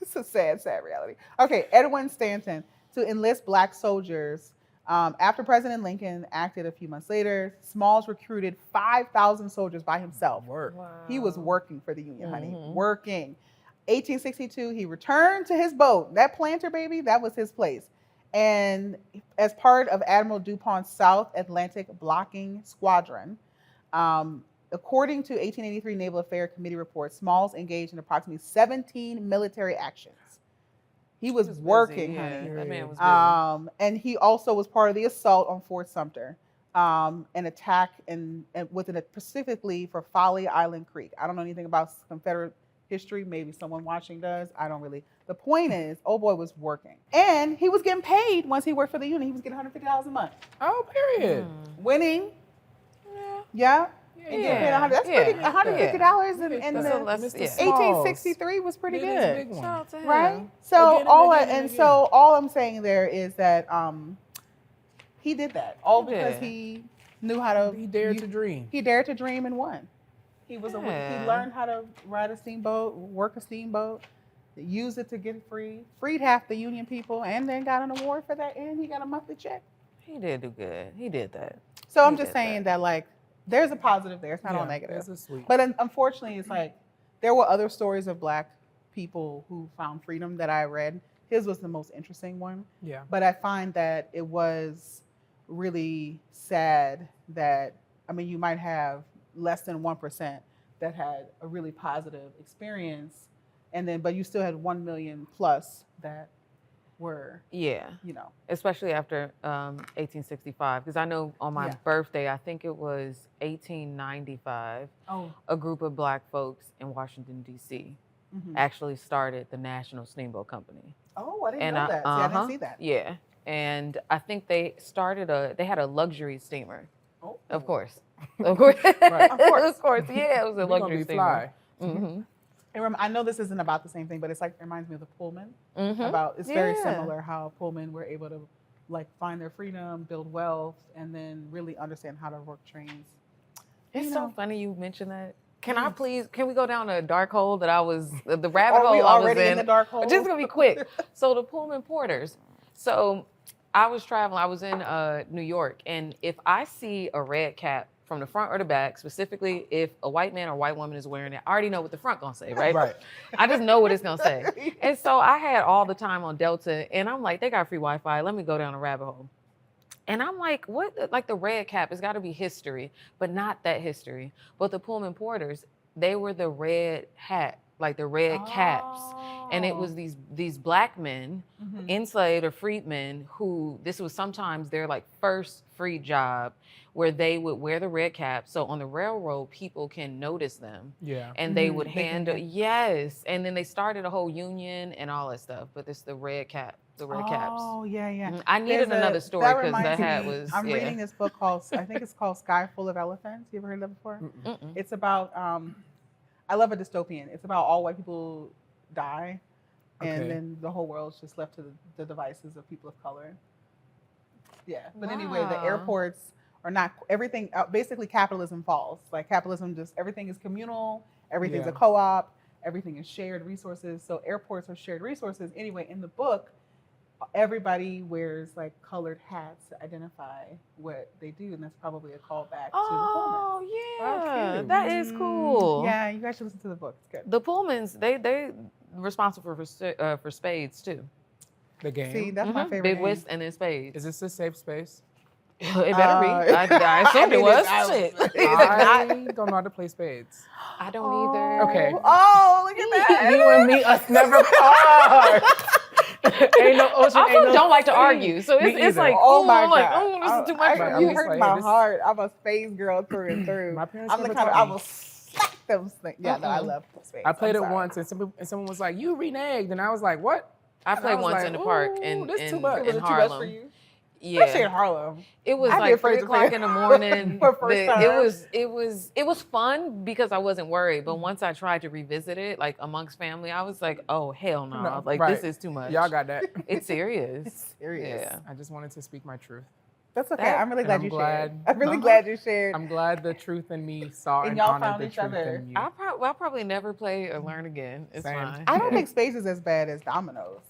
Speaker 3: It's a sad, sad reality. Okay, Edwin Stanton to enlist black soldiers. After President Lincoln acted a few months later, Smalls recruited 5,000 soldiers by himself.
Speaker 2: Work.
Speaker 4: Wow.
Speaker 3: He was working for the Union, honey, working. 1862, he returned to his boat. That planter, baby, that was his place. And as part of Admiral DuPont's South Atlantic Blocking Squadron, according to 1883 Naval Affairs Committee report, Smalls engaged in approximately 17 military actions. He was working,
Speaker 4: busy,
Speaker 3: honey.
Speaker 4: Yeah, that man was busy.
Speaker 3: And he also was part of the assault on Fort Sumter, an attack specifically for Folly Island Creek. I don't know anything about Confederate history. Maybe someone watching does. I don't really. The point is, old boy was working. And he was getting paid once he worked for the Union. He was getting $150 a month.
Speaker 2: Oh, period.
Speaker 3: Winning.
Speaker 2: Yeah.
Speaker 3: And getting paid $150 in the
Speaker 2: Mr.
Speaker 3: 1863 was pretty
Speaker 2: It is a big
Speaker 3: good.
Speaker 2: one.
Speaker 4: Shout out to him.
Speaker 3: Right? So
Speaker 2: Again.
Speaker 3: all I'm saying there is that he did that. All because
Speaker 4: Yeah.
Speaker 3: he knew how to
Speaker 2: He dared to dream.
Speaker 3: He dared to dream and won. He
Speaker 4: Yeah.
Speaker 3: he learned how to ride a steamboat, work a steamboat, use it to get free, freed half the Union people, and then got an award for that, and he got a monthly check.
Speaker 4: He did do good. He did that.
Speaker 3: So I'm
Speaker 4: He
Speaker 3: just
Speaker 4: did
Speaker 3: saying that like there's a positive there. It's not all negative.
Speaker 2: That's a sweet.
Speaker 3: But unfortunately, it's like there were other stories of black people who found freedom that I read. His was the most interesting one.
Speaker 2: Yeah.
Speaker 3: But I find that it was really sad that, I mean, you might have less than 1% that had a really positive experience, but you still had 1 million plus that were,
Speaker 4: Yeah.
Speaker 3: you know.
Speaker 4: Especially after 1865, because I know on my birthday, I think it was 1895, a group of black folks in Washington, D.C. actually started the National Steamboat Company.
Speaker 3: Oh, I didn't know that. See, I didn't see that.
Speaker 4: Yeah. And I think they had a luxury steamer.
Speaker 3: Oh.
Speaker 4: Of course. Of course.
Speaker 2: Right.
Speaker 4: Of course. Yeah, it was a
Speaker 2: We're gonna
Speaker 4: luxury
Speaker 2: be
Speaker 4: steamer.
Speaker 2: fly.
Speaker 4: Mm-hmm.
Speaker 3: I know this isn't about the same thing, but it's like it reminds me of the Pullman.
Speaker 4: Mm-hmm.
Speaker 3: It's very similar how Pullman were able to like find their freedom, build wealth, and then really understand how to work trains.
Speaker 4: It's so funny you mentioned that. Can we go down a dark hole that I was, the rabbit hole
Speaker 3: we
Speaker 4: I was
Speaker 3: already in the dark hole?
Speaker 4: Just gonna be quick. So the Pullman porters. So I was traveling, I was in New York, and if I see a red cap from the front or the back, specifically if a white man or white woman is wearing it, I already know what the front gonna say, right?
Speaker 2: Right.
Speaker 4: I just know what it's gonna say. And so I had all the time on Delta, and I'm like, they got free Wi-Fi, let me go down a rabbit hole. And I'm like, what? Like the red cap, it's gotta be history, but not that history. But the Pullman porters, they were the red hat, like the red caps. And it was these black men, enslaved or freedmen, who this was sometimes their like first free job, where they would wear the red cap. So on the railroad, people can notice them.
Speaker 2: Yeah.
Speaker 4: And they would handle, yes. And then they started a whole union and all that stuff. But it's the red cap, the red caps.
Speaker 3: Oh, yeah.
Speaker 4: I needed another story because the hat was.
Speaker 3: I'm reading this book called, I think it's called Sky Full of Elephants. You ever heard of that before?
Speaker 4: Mm-mm.
Speaker 3: It's about, I love a dystopian. It's about all white people die, and then the whole world's just left to the devices of people of color. Yeah, but anyway, the
Speaker 4: Wow.
Speaker 3: airports are not everything. Basically, capitalism falls. Like capitalism, just everything is communal. Everything's a co-op. Everything is shared resources. So airports are shared resources. Anyway, in the book, everybody wears like colored hats to identify what they do, and that's probably a callback to the Pullman.
Speaker 4: Oh yeah,
Speaker 2: cute.
Speaker 4: that is cool.
Speaker 3: Yeah, you guys should listen to the book. It's good.
Speaker 4: The Pullmans, they responsible for spades too.
Speaker 2: The game.
Speaker 3: See, that's my favorite.
Speaker 4: Big
Speaker 3: game.
Speaker 4: Whist and then spades.
Speaker 2: Is this a safe space?
Speaker 4: It better be. I assumed it
Speaker 3: mean,
Speaker 4: was.
Speaker 3: it's-
Speaker 4: Shit.
Speaker 2: I don't know how to play spades.
Speaker 4: I don't either.
Speaker 2: Okay.
Speaker 3: Oh, look at that.
Speaker 2: You and me, us never part. Ain't no ocean.
Speaker 4: I
Speaker 2: ain't
Speaker 4: also
Speaker 2: no
Speaker 4: don't like to
Speaker 2: sea.
Speaker 4: argue, so
Speaker 2: Me
Speaker 4: it's
Speaker 2: either.
Speaker 4: like,
Speaker 3: Oh
Speaker 4: ooh,
Speaker 3: my
Speaker 4: I'm like,
Speaker 3: God.
Speaker 4: oh, this is too much.
Speaker 2: I'm
Speaker 3: You
Speaker 2: just
Speaker 3: hurt
Speaker 2: like,
Speaker 3: my
Speaker 2: this-
Speaker 3: heart. I'm a space girl through and through.
Speaker 2: My parents
Speaker 3: I'm the
Speaker 2: never
Speaker 3: kind of,
Speaker 2: taught
Speaker 3: I
Speaker 2: me.
Speaker 3: will slap them things. Yeah, no, I love space.
Speaker 2: I played
Speaker 3: I'm
Speaker 2: it
Speaker 3: sorry.
Speaker 2: once, and someone was like, "You reneged," and I was like, "What?"
Speaker 4: I
Speaker 2: And
Speaker 4: played
Speaker 2: was
Speaker 4: once
Speaker 2: like,
Speaker 4: in the park
Speaker 2: "Ooh,
Speaker 4: in
Speaker 2: this too much."
Speaker 3: Was
Speaker 4: in
Speaker 3: it too much for
Speaker 4: Harlem.
Speaker 3: you? Especially in
Speaker 4: Yeah.
Speaker 3: Harlem.
Speaker 4: It was
Speaker 3: I'd be
Speaker 4: like
Speaker 3: afraid
Speaker 4: 3
Speaker 3: to
Speaker 4: o'clock
Speaker 3: play
Speaker 4: in the morning.
Speaker 3: for first time.
Speaker 4: It was fun because I wasn't worried. But once I tried to revisit it, like amongst family, I was like, oh hell no.
Speaker 2: No,
Speaker 4: Like
Speaker 2: right.
Speaker 4: this is too much.
Speaker 2: Y'all got that.
Speaker 4: It's serious.
Speaker 3: It's serious.
Speaker 4: Yeah.
Speaker 2: I just wanted to speak my truth.
Speaker 3: That's okay.
Speaker 4: That-
Speaker 3: I'm really
Speaker 2: and
Speaker 3: glad
Speaker 2: I'm
Speaker 3: you
Speaker 2: glad-
Speaker 3: shared. I'm really
Speaker 2: Uh-huh.
Speaker 3: glad you shared.
Speaker 2: I'm glad the truth in me saw
Speaker 3: And
Speaker 2: and
Speaker 3: y'all
Speaker 2: honored
Speaker 3: found
Speaker 2: the
Speaker 3: each
Speaker 2: truth
Speaker 3: other.
Speaker 2: in you.
Speaker 4: I'll probably never play or learn again. It's
Speaker 2: Same.
Speaker 4: fine.
Speaker 3: I don't think spades is as bad as dominoes.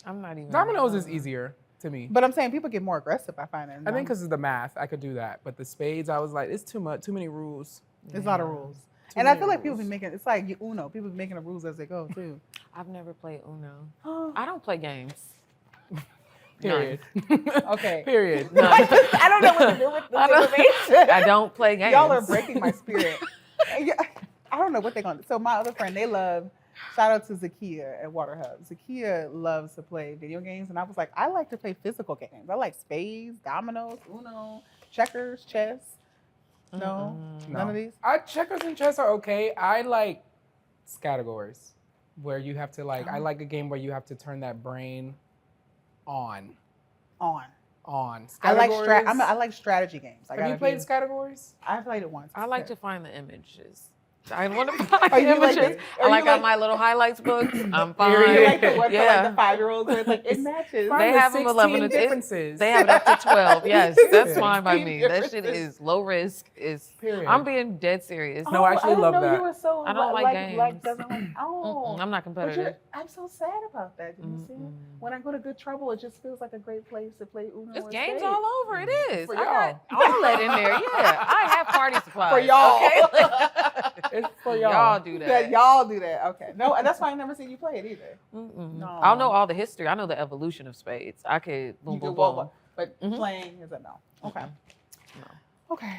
Speaker 4: I'm not even.
Speaker 2: Dominoes is easier to me.
Speaker 3: But I'm saying people get more aggressive, I find it.
Speaker 2: I think because of the math, I could do that. But the spades, I was like, it's too much, too many rules.
Speaker 3: there's a lot of rules.
Speaker 2: Too
Speaker 3: And I
Speaker 2: many
Speaker 3: feel like people
Speaker 2: rules.
Speaker 3: be making, it's like Uno, people be making the rules as they go too.
Speaker 4: I've never played Uno. I don't play games.
Speaker 2: Period.
Speaker 3: Okay.
Speaker 2: Period.
Speaker 3: I don't know what to do with this information.
Speaker 4: I don't play games.
Speaker 3: Y'all are breaking my spirit. I don't know what they're going to do. So my other friend, they love, shout out to Zakia at Water Hub. Zakia loves to play video games. And I was like, I like to play physical games. I like spades, dominoes, Uno, checkers, chess. No, none of these.
Speaker 2: Checkers and chess are okay. I like categories where you have to I like a game where you have to turn that brain on.
Speaker 3: On.
Speaker 2: I
Speaker 3: like strategy games.
Speaker 2: Have you played categories?
Speaker 3: I played it once.
Speaker 4: I like to find the images. I want to find
Speaker 3: Are you like
Speaker 4: images.
Speaker 3: the-
Speaker 4: I
Speaker 3: are
Speaker 4: like
Speaker 3: you
Speaker 4: got
Speaker 3: like-
Speaker 4: my little highlights books. I'm fine.
Speaker 3: You like the one for
Speaker 4: Yeah.
Speaker 3: like the 5-year-olds where it's like, it matches.
Speaker 2: Find
Speaker 4: They
Speaker 2: the
Speaker 4: have them 11
Speaker 2: 16
Speaker 4: it's-
Speaker 2: differences.
Speaker 4: They have it up to 12. Yes, that's fine by
Speaker 3: 16
Speaker 4: me. That shit
Speaker 3: differences.
Speaker 4: is low risk.
Speaker 2: Period.
Speaker 4: I'm being dead serious.
Speaker 2: No, I actually love
Speaker 3: didn't know
Speaker 2: that.
Speaker 3: You were so
Speaker 4: I don't like games.
Speaker 3: doesn't like, oh.
Speaker 4: I'm not
Speaker 3: But
Speaker 4: competitive.
Speaker 3: I'm so sad about that. Did you see? When I go to Good Trouble, it just feels like a great place to play Uno.
Speaker 4: It's
Speaker 3: and
Speaker 4: games
Speaker 3: spades.
Speaker 4: all over. It is.
Speaker 2: For
Speaker 4: I got
Speaker 2: y'all.
Speaker 4: all that in there. Yeah, I have party supplies.
Speaker 3: For y'all.
Speaker 4: Okay?
Speaker 2: It's for y'all.
Speaker 4: Y'all do that.
Speaker 3: That y'all do that. Okay. No, and that's why I never seen you play it either. No.
Speaker 4: I'll know all the history. I know the evolution of spades. I could boom,
Speaker 3: You
Speaker 4: boom,
Speaker 3: do
Speaker 4: boom.
Speaker 3: well, but playing is a no. Okay.
Speaker 4: No.
Speaker 3: Okay.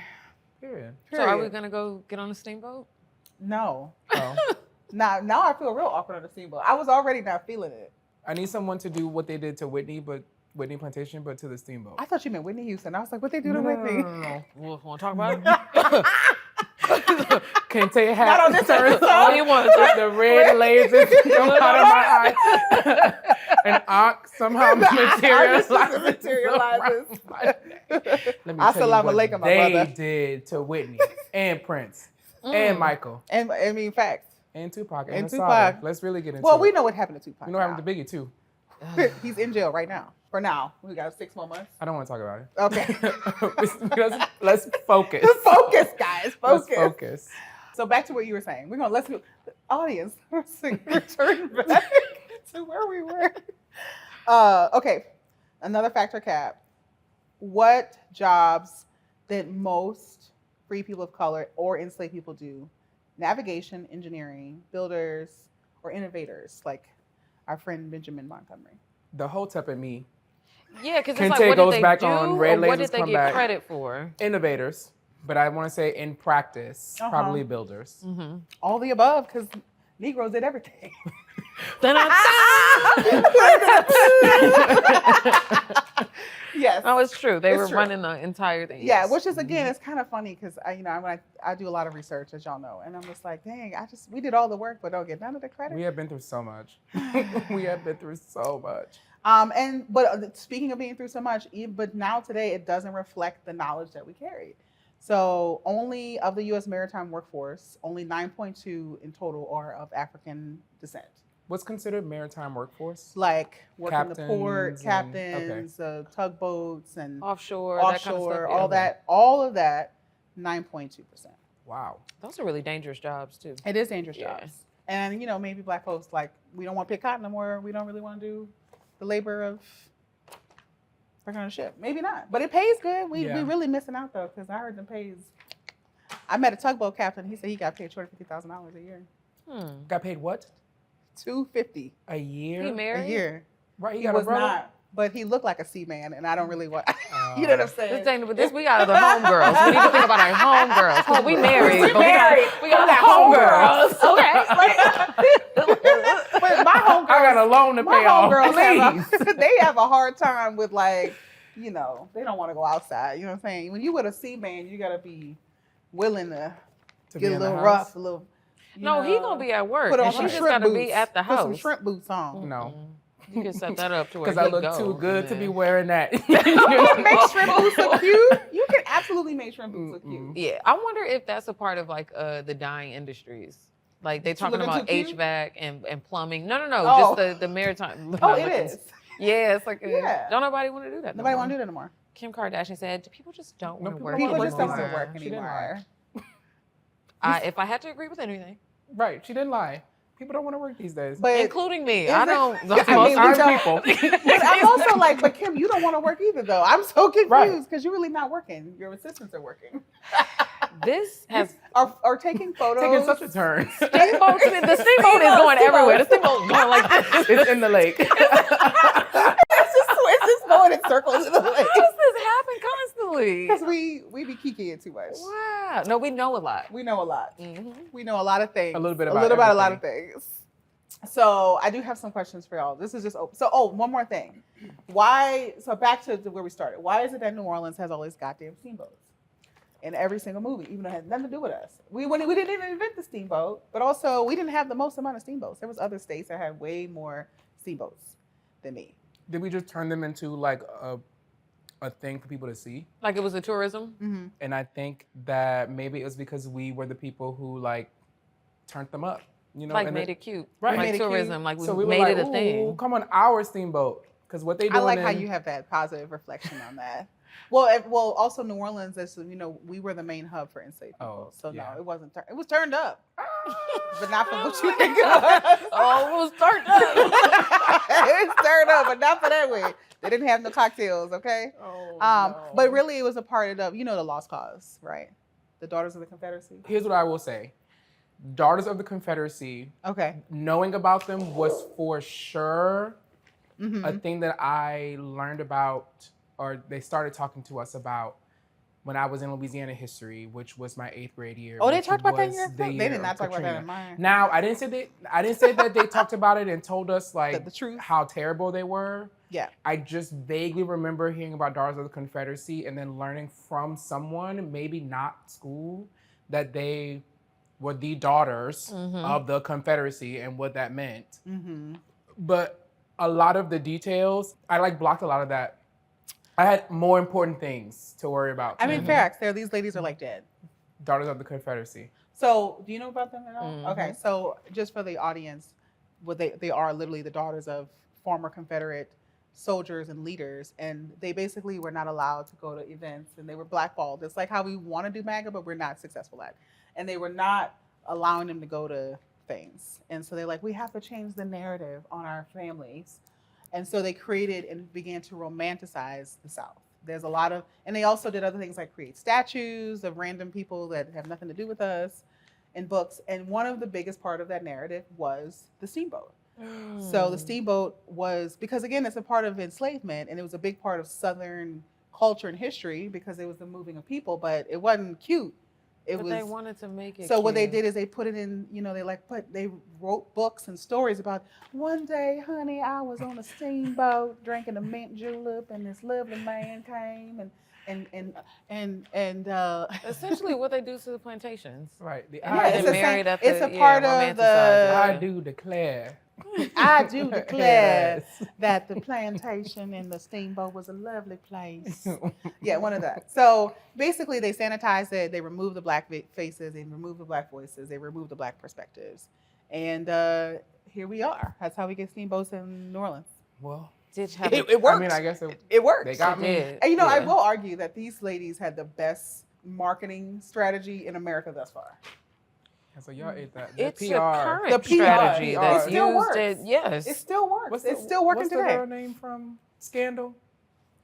Speaker 2: Period.
Speaker 4: So are we
Speaker 3: Period.
Speaker 4: gonna go get on a steamboat?
Speaker 3: No.
Speaker 2: Oh.
Speaker 3: Now I feel real awkward on the Steamboat. I was already not feeling it.
Speaker 2: I need someone to do what they did to Whitney Plantation, but to the Steamboat.
Speaker 3: I thought you meant Whitney Houston. I was like, what they do to Whitney?
Speaker 2: No.
Speaker 4: Want to talk about it?
Speaker 2: Can't take a hat.
Speaker 3: Not on this episode.
Speaker 4: All you want.
Speaker 2: The red lasers come out of my eye. And Ankh somehow materializes.
Speaker 3: materializes.
Speaker 2: Let me tell you
Speaker 3: Assalamu
Speaker 2: what
Speaker 3: alaikum, my
Speaker 2: they
Speaker 3: brother.
Speaker 2: did to Whitney and Prince and Michael
Speaker 3: And I mean, facts.
Speaker 2: and Tupac
Speaker 3: And
Speaker 2: and
Speaker 3: Tupac.
Speaker 2: Tupac. Let's really get into
Speaker 3: Well,
Speaker 2: it.
Speaker 3: we know what happened to Tupac.
Speaker 2: We know what happened to Biggie too.
Speaker 3: He's in jail right now. For now. We got 6 more months.
Speaker 2: I don't want to talk about it.
Speaker 3: Okay.
Speaker 2: Let's focus.
Speaker 3: Focus, guys. Focus.
Speaker 2: Let's focus.
Speaker 3: So back to what you were saying. Let's do the audience. Return back to where we were. Okay. Another factor cap. What jobs did most free people of color or enslaved people do? Navigation, engineering, builders, or innovators, like our friend Benjamin Montgomery.
Speaker 2: The Hotep and me.
Speaker 4: Yeah, because
Speaker 2: Kente
Speaker 4: it's like, what
Speaker 2: goes
Speaker 4: did they
Speaker 2: back
Speaker 4: do,
Speaker 2: on Red
Speaker 4: or what
Speaker 2: Lasers
Speaker 4: did they
Speaker 2: Come
Speaker 4: get
Speaker 2: Back.
Speaker 4: credit for?
Speaker 2: Innovators, but I want to say in practice,
Speaker 3: Uh-huh.
Speaker 2: probably builders.
Speaker 4: Mm-hmm.
Speaker 3: All the above, because Negroes did everything. Yes.
Speaker 4: No, it's true. They
Speaker 3: It's
Speaker 4: were
Speaker 3: true.
Speaker 4: running the entire thing.
Speaker 3: Yeah, which is again, it's kind of funny because I do a lot of research, as y'all know, and I'm just like, dang, we did all the work, but don't get none of the credit.
Speaker 2: We have been through so much. We have been through so much.
Speaker 3: But speaking of being through so much, but now today it doesn't reflect the knowledge that we carried. So only of the U.S. maritime workforce, only 9.2 in total are of African descent.
Speaker 2: What's considered maritime workforce?
Speaker 3: Like working the port,
Speaker 2: Captains
Speaker 3: captains, tugboats, and
Speaker 4: offshore, that kind of
Speaker 3: offshore,
Speaker 4: stuff.
Speaker 3: all of that, 9.2%.
Speaker 2: Wow.
Speaker 4: Those are really dangerous jobs too.
Speaker 3: It is dangerous
Speaker 4: Yeah.
Speaker 3: jobs. And, maybe black folks, we don't want to pick cotton no more. We don't really want to do the labor of working on a ship. Maybe not. But it pays good. We really missing out, though, because I heard them pays. I met a tugboat captain. He said he got paid $250,000 a year.
Speaker 2: Got paid what?
Speaker 3: $250
Speaker 2: A year?
Speaker 4: He married?
Speaker 3: a year.
Speaker 2: Right, he
Speaker 3: He
Speaker 2: got
Speaker 3: was
Speaker 2: a brother?
Speaker 3: not. But he looked like a seaman, and I don't really want. You know what I'm saying?
Speaker 4: This thing, but we got the homegirls. We need to think about our homegirls because we married.
Speaker 3: We
Speaker 4: but
Speaker 3: married.
Speaker 4: We got homegirls.
Speaker 3: Okay. But my homegirls.
Speaker 2: I got a loan to
Speaker 3: My
Speaker 2: pay off.
Speaker 3: homegirls they have a hard time with they don't want to go outside. You know what I'm saying? When you with a seaman, you gotta be willing to
Speaker 2: To be
Speaker 3: get a
Speaker 2: in the
Speaker 3: little
Speaker 2: house?
Speaker 3: rough, a little.
Speaker 4: No, he gonna be at work.
Speaker 3: Put on
Speaker 4: and
Speaker 3: some
Speaker 4: she's just
Speaker 3: shrimp
Speaker 4: gotta
Speaker 3: boots.
Speaker 4: be at the
Speaker 3: Put some
Speaker 4: house.
Speaker 3: shrimp boots on.
Speaker 2: No.
Speaker 4: You can set that up to where
Speaker 2: Because
Speaker 4: he
Speaker 2: I look
Speaker 4: goes,
Speaker 2: too good
Speaker 4: and
Speaker 2: to be
Speaker 4: then-
Speaker 2: wearing that.
Speaker 3: You can make shrimp boots look cute. You can absolutely make shrimp boots look cute.
Speaker 4: Yeah, I wonder if that's a part of like the dying industries. Like they talking
Speaker 3: looking
Speaker 4: about
Speaker 3: too cute?
Speaker 4: HVAC and plumbing. No,
Speaker 3: Oh.
Speaker 4: just the maritime.
Speaker 3: Oh, it is.
Speaker 4: Yeah, it's like
Speaker 3: Yeah.
Speaker 4: don't nobody want to do that.
Speaker 3: Nobody want to do that anymore.
Speaker 4: Kim Kardashian said people just don't
Speaker 2: No,
Speaker 4: want to
Speaker 2: people
Speaker 4: work.
Speaker 3: People
Speaker 2: wanna
Speaker 3: just
Speaker 2: work
Speaker 3: don't want to
Speaker 2: anymore.
Speaker 3: work
Speaker 2: She didn't
Speaker 3: anymore.
Speaker 4: If I had to agree with anything,
Speaker 2: Right, she didn't lie. People don't want to work these days.
Speaker 3: But
Speaker 4: including me,
Speaker 3: is
Speaker 4: I
Speaker 3: it-
Speaker 4: don't.
Speaker 3: I mean, we
Speaker 2: Most
Speaker 3: don't-
Speaker 2: people.
Speaker 3: But I'm also like, but Kim, you don't want to work either, though. I'm so confused
Speaker 2: Right.
Speaker 3: because you're really not working. Your assistants are working.
Speaker 4: This has
Speaker 3: Are taking photos.
Speaker 2: Taking such a turn.
Speaker 4: Steamboat. The Steamboat is going everywhere. The Steamboat going like this.
Speaker 2: It's in the lake.
Speaker 3: it's just going in circles in the lake.
Speaker 4: How does this happen constantly?
Speaker 3: Because we be kikiing too much.
Speaker 4: Wow. No, we know a lot.
Speaker 3: We know a lot.
Speaker 4: Mm-hmm.
Speaker 3: We know a lot of things.
Speaker 2: A little bit
Speaker 3: a
Speaker 2: about
Speaker 3: little about a lot of
Speaker 2: everything.
Speaker 3: things. So I do have some questions for y'all. This is just open. So one more thing. Why? So back to where we started. Why is it that New Orleans has all these goddamn steamboats in every single movie, even though it had nothing to do with us? We didn't even invent the steamboat, but also we didn't have the most amount of steamboats. There was other states that had way more steamboats than me.
Speaker 2: Did we just turn them into like a thing for people to see?
Speaker 4: Like it was a tourism.
Speaker 3: Mm-hmm.
Speaker 2: And I think that maybe it was because we were the people who like turned them up. You know,
Speaker 4: Like
Speaker 2: and
Speaker 4: made it cute.
Speaker 2: Right.
Speaker 4: Like
Speaker 3: Made it cute.
Speaker 4: tourism. Like we,
Speaker 2: so we were
Speaker 4: made
Speaker 2: like,
Speaker 4: it a thing.
Speaker 2: "Ooh, come on our steamboat," because what they doing.
Speaker 3: I like how you have that positive reflection on that. Well, also New Orleans, as you know, we were the main hub for enslaved people.
Speaker 2: Oh,
Speaker 3: So
Speaker 2: yeah.
Speaker 3: no, it wasn't. It was turned up, but not for what you think it was.
Speaker 4: Oh, it was turned up.
Speaker 3: It's turned up, but not for that way. They didn't have no cocktails, okay?
Speaker 2: Oh,
Speaker 3: But really, it was a part of the Lost Cause, right? The Daughters of the Confederacy.
Speaker 2: Here's what I will say: Daughters of the Confederacy.
Speaker 3: Okay.
Speaker 2: Knowing about them was for sure
Speaker 3: Mm-hmm.
Speaker 2: a thing that I learned about, or they started talking to us about when I was in Louisiana history, which was my 8th grade year.
Speaker 3: Oh, they
Speaker 2: which
Speaker 3: talked about that in
Speaker 2: was
Speaker 3: your
Speaker 2: the
Speaker 3: film? They
Speaker 2: year
Speaker 3: did not
Speaker 2: of
Speaker 3: talk about that
Speaker 2: Katrina.
Speaker 3: in mine.
Speaker 2: Now, I didn't say that they talked about it and told us like
Speaker 3: The truth.
Speaker 2: how terrible they were.
Speaker 3: Yeah.
Speaker 2: I just vaguely remember hearing about Daughters of the Confederacy and then learning from someone, maybe not school, that they were the daughters of the Confederacy and what that meant.
Speaker 3: Mm-hmm.
Speaker 2: But a lot of the details, I like blocked a lot of that. I had more important things to worry about.
Speaker 3: I mean, facts. These ladies are like dead.
Speaker 2: Daughters of the Confederacy.
Speaker 3: So, do you know about them at all?
Speaker 4: Mhm.
Speaker 3: Okay, so just for the audience, they are literally the daughters of former Confederate soldiers and leaders, and they basically were not allowed to go to events, and they were blackballed. It's like how we want to do MAGA, but we're not successful at, and they were not allowing them to go to things, and so they're like, we have to change the narrative on our families, and so they created and began to romanticize the South. There's a lot of, and they also did other things like create statues of random people that have nothing to do with us in books. And one of the biggest part of that narrative was the steamboat. So the steamboat was, because again, it's a part of enslavement and it was a big part of Southern culture and history because it was the moving of people, but it wasn't cute. It
Speaker 4: But
Speaker 3: was,
Speaker 4: they wanted to make it
Speaker 3: so what they
Speaker 4: cute.
Speaker 3: did is they put it in, they wrote books and stories about one day, honey, I was on a steamboat drinking a mint julep, and this lovely man came and
Speaker 4: Essentially what they do to the plantations.
Speaker 2: Right. The
Speaker 3: Yeah,
Speaker 2: I,
Speaker 3: it's
Speaker 4: They
Speaker 3: the
Speaker 4: married
Speaker 3: same-
Speaker 4: at the,
Speaker 3: it's a part of
Speaker 4: romanticize
Speaker 3: the-
Speaker 2: I
Speaker 4: it.
Speaker 2: do declare.
Speaker 3: I do declare
Speaker 2: Yes.
Speaker 3: that the plantation and the steamboat was a lovely place. Yeah, one of that. So basically, they sanitized it. They removed the black faces. They removed the black voices. They removed the black perspectives. And here we are. That's how we get steamboats in New Orleans.
Speaker 2: Well,
Speaker 4: Did you have
Speaker 3: It worked.
Speaker 2: I mean, I guess
Speaker 3: It worked.
Speaker 2: they got me.
Speaker 4: did.
Speaker 3: And I
Speaker 4: Yeah.
Speaker 3: will argue that these ladies had the best marketing strategy in America thus far.
Speaker 2: So y'all ate that. The
Speaker 4: It's
Speaker 2: PR.
Speaker 4: a current
Speaker 3: The PR.
Speaker 4: strategy
Speaker 2: It
Speaker 4: that's
Speaker 3: still
Speaker 4: used.
Speaker 3: works.
Speaker 4: Yes.
Speaker 3: It still works.
Speaker 2: What's
Speaker 3: It's still working
Speaker 2: what's
Speaker 3: today.
Speaker 2: the girl name from Scandal?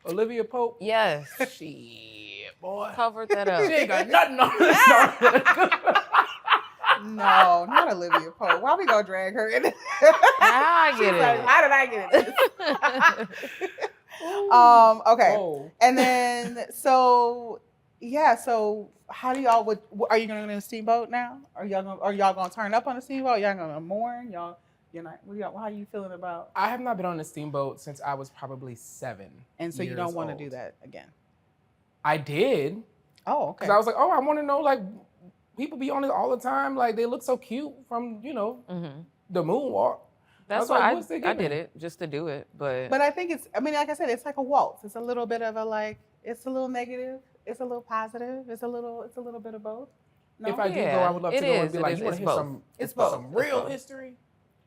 Speaker 2: Olivia Pope.
Speaker 4: Yes.
Speaker 2: Shit, boy.
Speaker 4: Covered that
Speaker 2: She ain't
Speaker 4: up.
Speaker 2: got nothing on this.
Speaker 3: No, not Olivia Pope. Why we gonna drag her in?
Speaker 4: Now I
Speaker 3: She's
Speaker 4: get
Speaker 3: like,
Speaker 4: it.
Speaker 3: how did I get it? Okay.
Speaker 2: Whoa.
Speaker 3: And then so how do y'all are you gonna go to a steamboat now? Are y'all gonna turn up on a steamboat? Y'all gonna mourn? You're not. How are you feeling about?
Speaker 2: I have not been on a steamboat since I was probably 7.
Speaker 3: And so you
Speaker 2: years
Speaker 3: don't want to
Speaker 2: old.
Speaker 3: do that again.
Speaker 2: I did.
Speaker 3: Oh, okay.
Speaker 2: Because I was like, oh, I want to know, like, people be on it all the time. Like, they look so cute from,
Speaker 4: Mhm.
Speaker 2: the moonwalk.
Speaker 4: That's
Speaker 2: was like,
Speaker 4: why
Speaker 2: what's the
Speaker 4: I
Speaker 2: gimmick?
Speaker 4: did it just to do it. But
Speaker 3: But I think like I said, it's like a waltz. It's a little bit of a like, it's a little negative, it's a little positive, it's a little bit of both. No?
Speaker 2: If I do go,
Speaker 4: Yeah,
Speaker 2: I would love
Speaker 4: it
Speaker 2: to go and
Speaker 4: is,
Speaker 2: be
Speaker 4: it
Speaker 2: like,
Speaker 4: is,
Speaker 2: you want
Speaker 4: it's
Speaker 2: to hear
Speaker 4: both.
Speaker 2: some,
Speaker 3: It's both.
Speaker 2: some real
Speaker 4: both.
Speaker 2: history?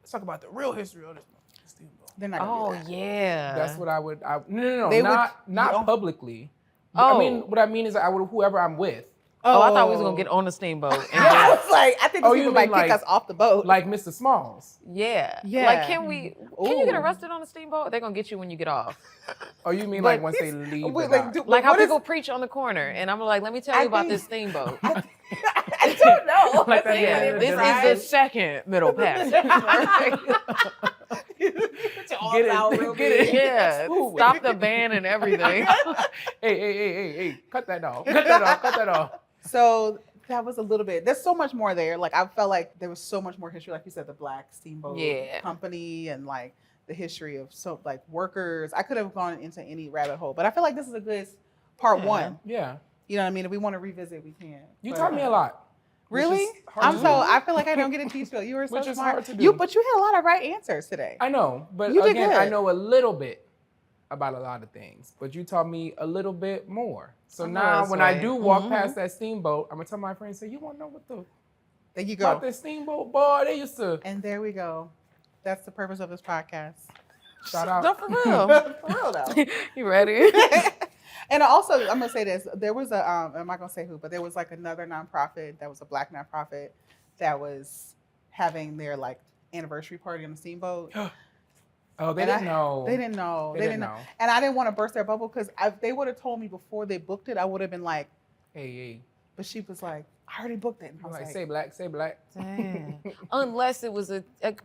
Speaker 2: Let's talk about the real history of this Steamboat.
Speaker 3: They're not gonna do that.
Speaker 4: yeah.
Speaker 2: That's what I would. No,
Speaker 3: They
Speaker 2: not
Speaker 3: would- you don't-
Speaker 2: publicly.
Speaker 4: Oh.
Speaker 2: I mean, what I mean is I would whoever I'm with,
Speaker 4: Oh, I thought we was gonna get on the steamboat. And
Speaker 3: I was like, I think
Speaker 2: Oh,
Speaker 3: these
Speaker 2: you
Speaker 3: people might
Speaker 2: mean
Speaker 3: kick
Speaker 2: like-
Speaker 3: us off the boat.
Speaker 2: like Mr. Smalls.
Speaker 4: yeah.
Speaker 3: Yeah.
Speaker 4: Like, can you get
Speaker 3: Ooh.
Speaker 4: arrested on a steamboat? They're gonna get you when you get off.
Speaker 2: Oh, you mean
Speaker 3: But
Speaker 2: like once they leave?
Speaker 3: Wait,
Speaker 2: the
Speaker 3: like,
Speaker 2: dock?
Speaker 3: do-
Speaker 4: Like how
Speaker 3: what is-
Speaker 4: people preach on the corner, and I'm like, let me tell
Speaker 3: I
Speaker 4: you about
Speaker 3: think-
Speaker 4: this steamboat.
Speaker 3: I don't know.
Speaker 2: Like that,
Speaker 4: Yeah,
Speaker 2: yeah,
Speaker 4: this
Speaker 2: yeah.
Speaker 4: is the second middle passage.
Speaker 2: Get it, get it.
Speaker 4: Yeah,
Speaker 2: Smooth.
Speaker 4: stop the band and everything.
Speaker 2: Hey, cut that off. Cut that off.
Speaker 3: So that was a little bit. There's so much more there. Like I felt like there was so much more history. Like you said, the Black Steamboat
Speaker 4: Yeah.
Speaker 3: Company and like the history of like workers. I could have gone into any rabbit hole, but I feel like this is a good part
Speaker 4: Yeah.
Speaker 3: one.
Speaker 2: Yeah.
Speaker 3: You know what I mean? If we want to revisit, we can.
Speaker 2: You
Speaker 3: But-
Speaker 2: taught me a lot. which
Speaker 3: Really?
Speaker 2: is hard to do.
Speaker 3: I feel like I don't get to teach you. You were so
Speaker 2: Which is
Speaker 3: smart.
Speaker 2: hard to do.
Speaker 3: But you had a lot of right answers today.
Speaker 2: I know, but
Speaker 3: You did
Speaker 2: again,
Speaker 3: good.
Speaker 2: I know a little bit about a lot of things, but you taught me a little bit more. So
Speaker 4: I know
Speaker 2: now
Speaker 4: that's
Speaker 2: when I
Speaker 4: right.
Speaker 2: do walk past that steamboat, I'm gonna tell my friends, say, you wanna know what the
Speaker 3: There you
Speaker 2: about
Speaker 3: go.
Speaker 2: this steamboat, boy? They used to
Speaker 3: And there we go. That's the purpose of this podcast.
Speaker 2: shout out.
Speaker 4: No, for real.
Speaker 3: For real though.
Speaker 4: You ready?
Speaker 3: And also, I'm gonna say this: there was a, I'm not gonna say who, but there was like another nonprofit that was a Black nonprofit that was having their like anniversary party on the steamboat.
Speaker 2: Oh, they
Speaker 3: And
Speaker 2: didn't know.
Speaker 3: They didn't know.
Speaker 2: They didn't know.
Speaker 3: And I didn't want to burst their bubble because if they would have told me before they booked it, I would have been like,
Speaker 2: Hey,
Speaker 3: but she was like, I already booked it. And I
Speaker 2: I'm
Speaker 3: was
Speaker 2: like,
Speaker 3: like,
Speaker 2: say black, say black.
Speaker 4: Dang. Unless it was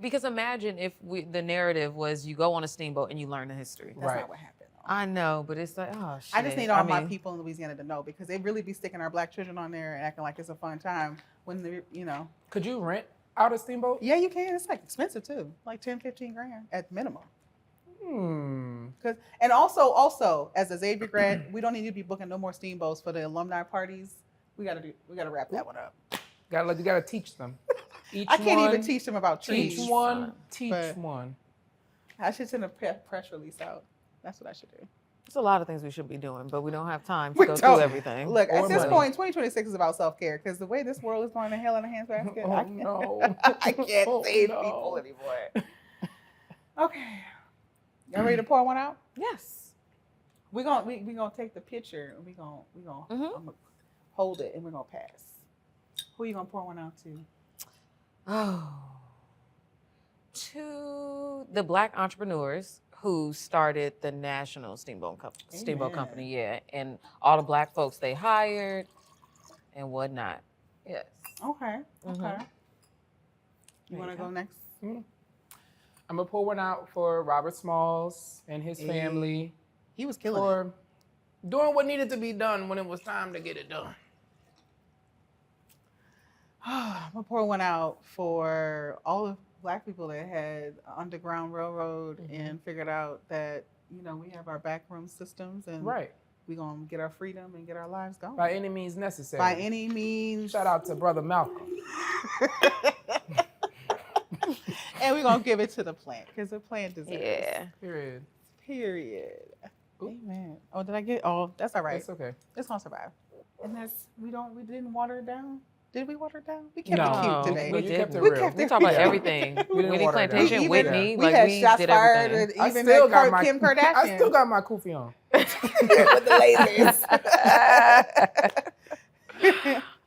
Speaker 4: because imagine if the narrative was you go on a steamboat and you learn the history.
Speaker 3: that's
Speaker 2: Right.
Speaker 3: not what happened.
Speaker 4: I know, but it's like, oh shit.
Speaker 3: I just need all my
Speaker 4: mean,
Speaker 3: people in Louisiana to know because they really be sticking our Black children on there and acting like it's a fun time when they're, you know.
Speaker 2: Could you rent out a steamboat?
Speaker 3: Yeah, you can. It's like expensive too, like 10, 15 grand at minimum. And also as a Xavier grad, we don't need to be booking no more steamboats for the alumni parties. We gotta wrap that one up.
Speaker 2: You gotta teach them. Each
Speaker 3: I can't
Speaker 2: one,
Speaker 3: even teach them about trees.
Speaker 2: Each one, teach
Speaker 3: but-
Speaker 2: one.
Speaker 3: I should send a press release out. That's what I should do.
Speaker 4: there's a lot of things we should be doing, but we don't have time to
Speaker 3: We
Speaker 4: go
Speaker 3: don't.
Speaker 4: through everything.
Speaker 3: Look,
Speaker 2: Or
Speaker 3: at this
Speaker 2: money.
Speaker 3: point, 2026 is about self-care because the way this world is going to hell in a handbasket,
Speaker 2: Oh,
Speaker 3: I can't,
Speaker 2: no.
Speaker 3: I can't
Speaker 2: Oh,
Speaker 3: save
Speaker 2: no.
Speaker 3: people anymore. Okay, y'all ready to pour one out?
Speaker 4: Yes.
Speaker 3: We gonna take the picture and we gonna I'm gonna hold it and we're gonna pass. Who you gonna pour one out to?
Speaker 4: Oh. To the Black entrepreneurs who started the National Steamboat
Speaker 3: Amen.
Speaker 4: Company, yeah, and all the Black folks they hired and whatnot. Yes.
Speaker 3: Okay.
Speaker 4: Mhm.
Speaker 3: Okay. You
Speaker 4: There
Speaker 3: want to
Speaker 4: you
Speaker 3: go
Speaker 4: go.
Speaker 3: next?
Speaker 2: I'm gonna pour one out for Robert Smalls and his
Speaker 3: Hey.
Speaker 2: family
Speaker 3: He was killing it.
Speaker 2: for doing what needed to be done when it was time to get it done.
Speaker 3: I'm gonna pour one out for all the Black people that had Underground Railroad and figured out that we have our backroom systems and
Speaker 2: Right.
Speaker 3: we gonna get our freedom and get our lives going
Speaker 2: By any means necessary.
Speaker 3: by any means.
Speaker 2: Shout out to Brother Malcolm.
Speaker 3: And we're gonna give it to the plant because the plant deserves it.
Speaker 4: Yeah.
Speaker 2: Period.
Speaker 3: Period.
Speaker 2: Oop.
Speaker 3: Amen. Oh, did I get? Oh, that's all right.
Speaker 2: It's okay.
Speaker 3: It's gonna survive. And we didn't water it down. Did we water it down? We kept
Speaker 2: No.
Speaker 3: it cute today.
Speaker 4: We
Speaker 2: You kept
Speaker 4: did.
Speaker 2: it
Speaker 3: We
Speaker 2: real.
Speaker 3: kept
Speaker 4: We
Speaker 3: it
Speaker 4: talk about
Speaker 3: real.
Speaker 4: everything.
Speaker 2: didn't
Speaker 4: Whitney
Speaker 2: water it down.
Speaker 4: Plantation,
Speaker 3: We
Speaker 4: Whitney,
Speaker 3: we
Speaker 4: like
Speaker 3: had
Speaker 4: we
Speaker 3: shots
Speaker 4: did
Speaker 3: fired
Speaker 4: everything.
Speaker 3: and even at Kim Kardashian.
Speaker 2: I still got my kufi on.
Speaker 3: with the lasers.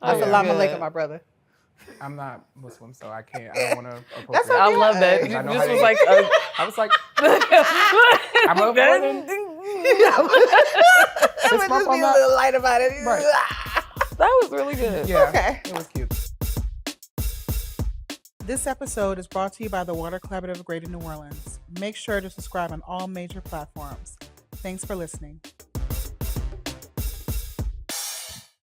Speaker 3: Assalamu
Speaker 4: good.
Speaker 3: alaikum, my brother.
Speaker 2: I'm not Muslim, so I can't. I don't want to appropriate.
Speaker 3: That's
Speaker 4: I love that.
Speaker 3: okay.
Speaker 2: I know
Speaker 4: This
Speaker 2: how
Speaker 4: was
Speaker 2: they-
Speaker 4: like,
Speaker 2: I was like, I'm a woman.
Speaker 3: Let's
Speaker 2: my
Speaker 3: just be a
Speaker 2: phone
Speaker 3: little light about it.
Speaker 2: Right.
Speaker 4: that was really good.
Speaker 2: Yeah.
Speaker 3: Okay.
Speaker 2: It was cute.
Speaker 3: This episode is brought to you by the Water Collaborative of Greater New Orleans. Make sure to subscribe on all major platforms. Thanks for listening.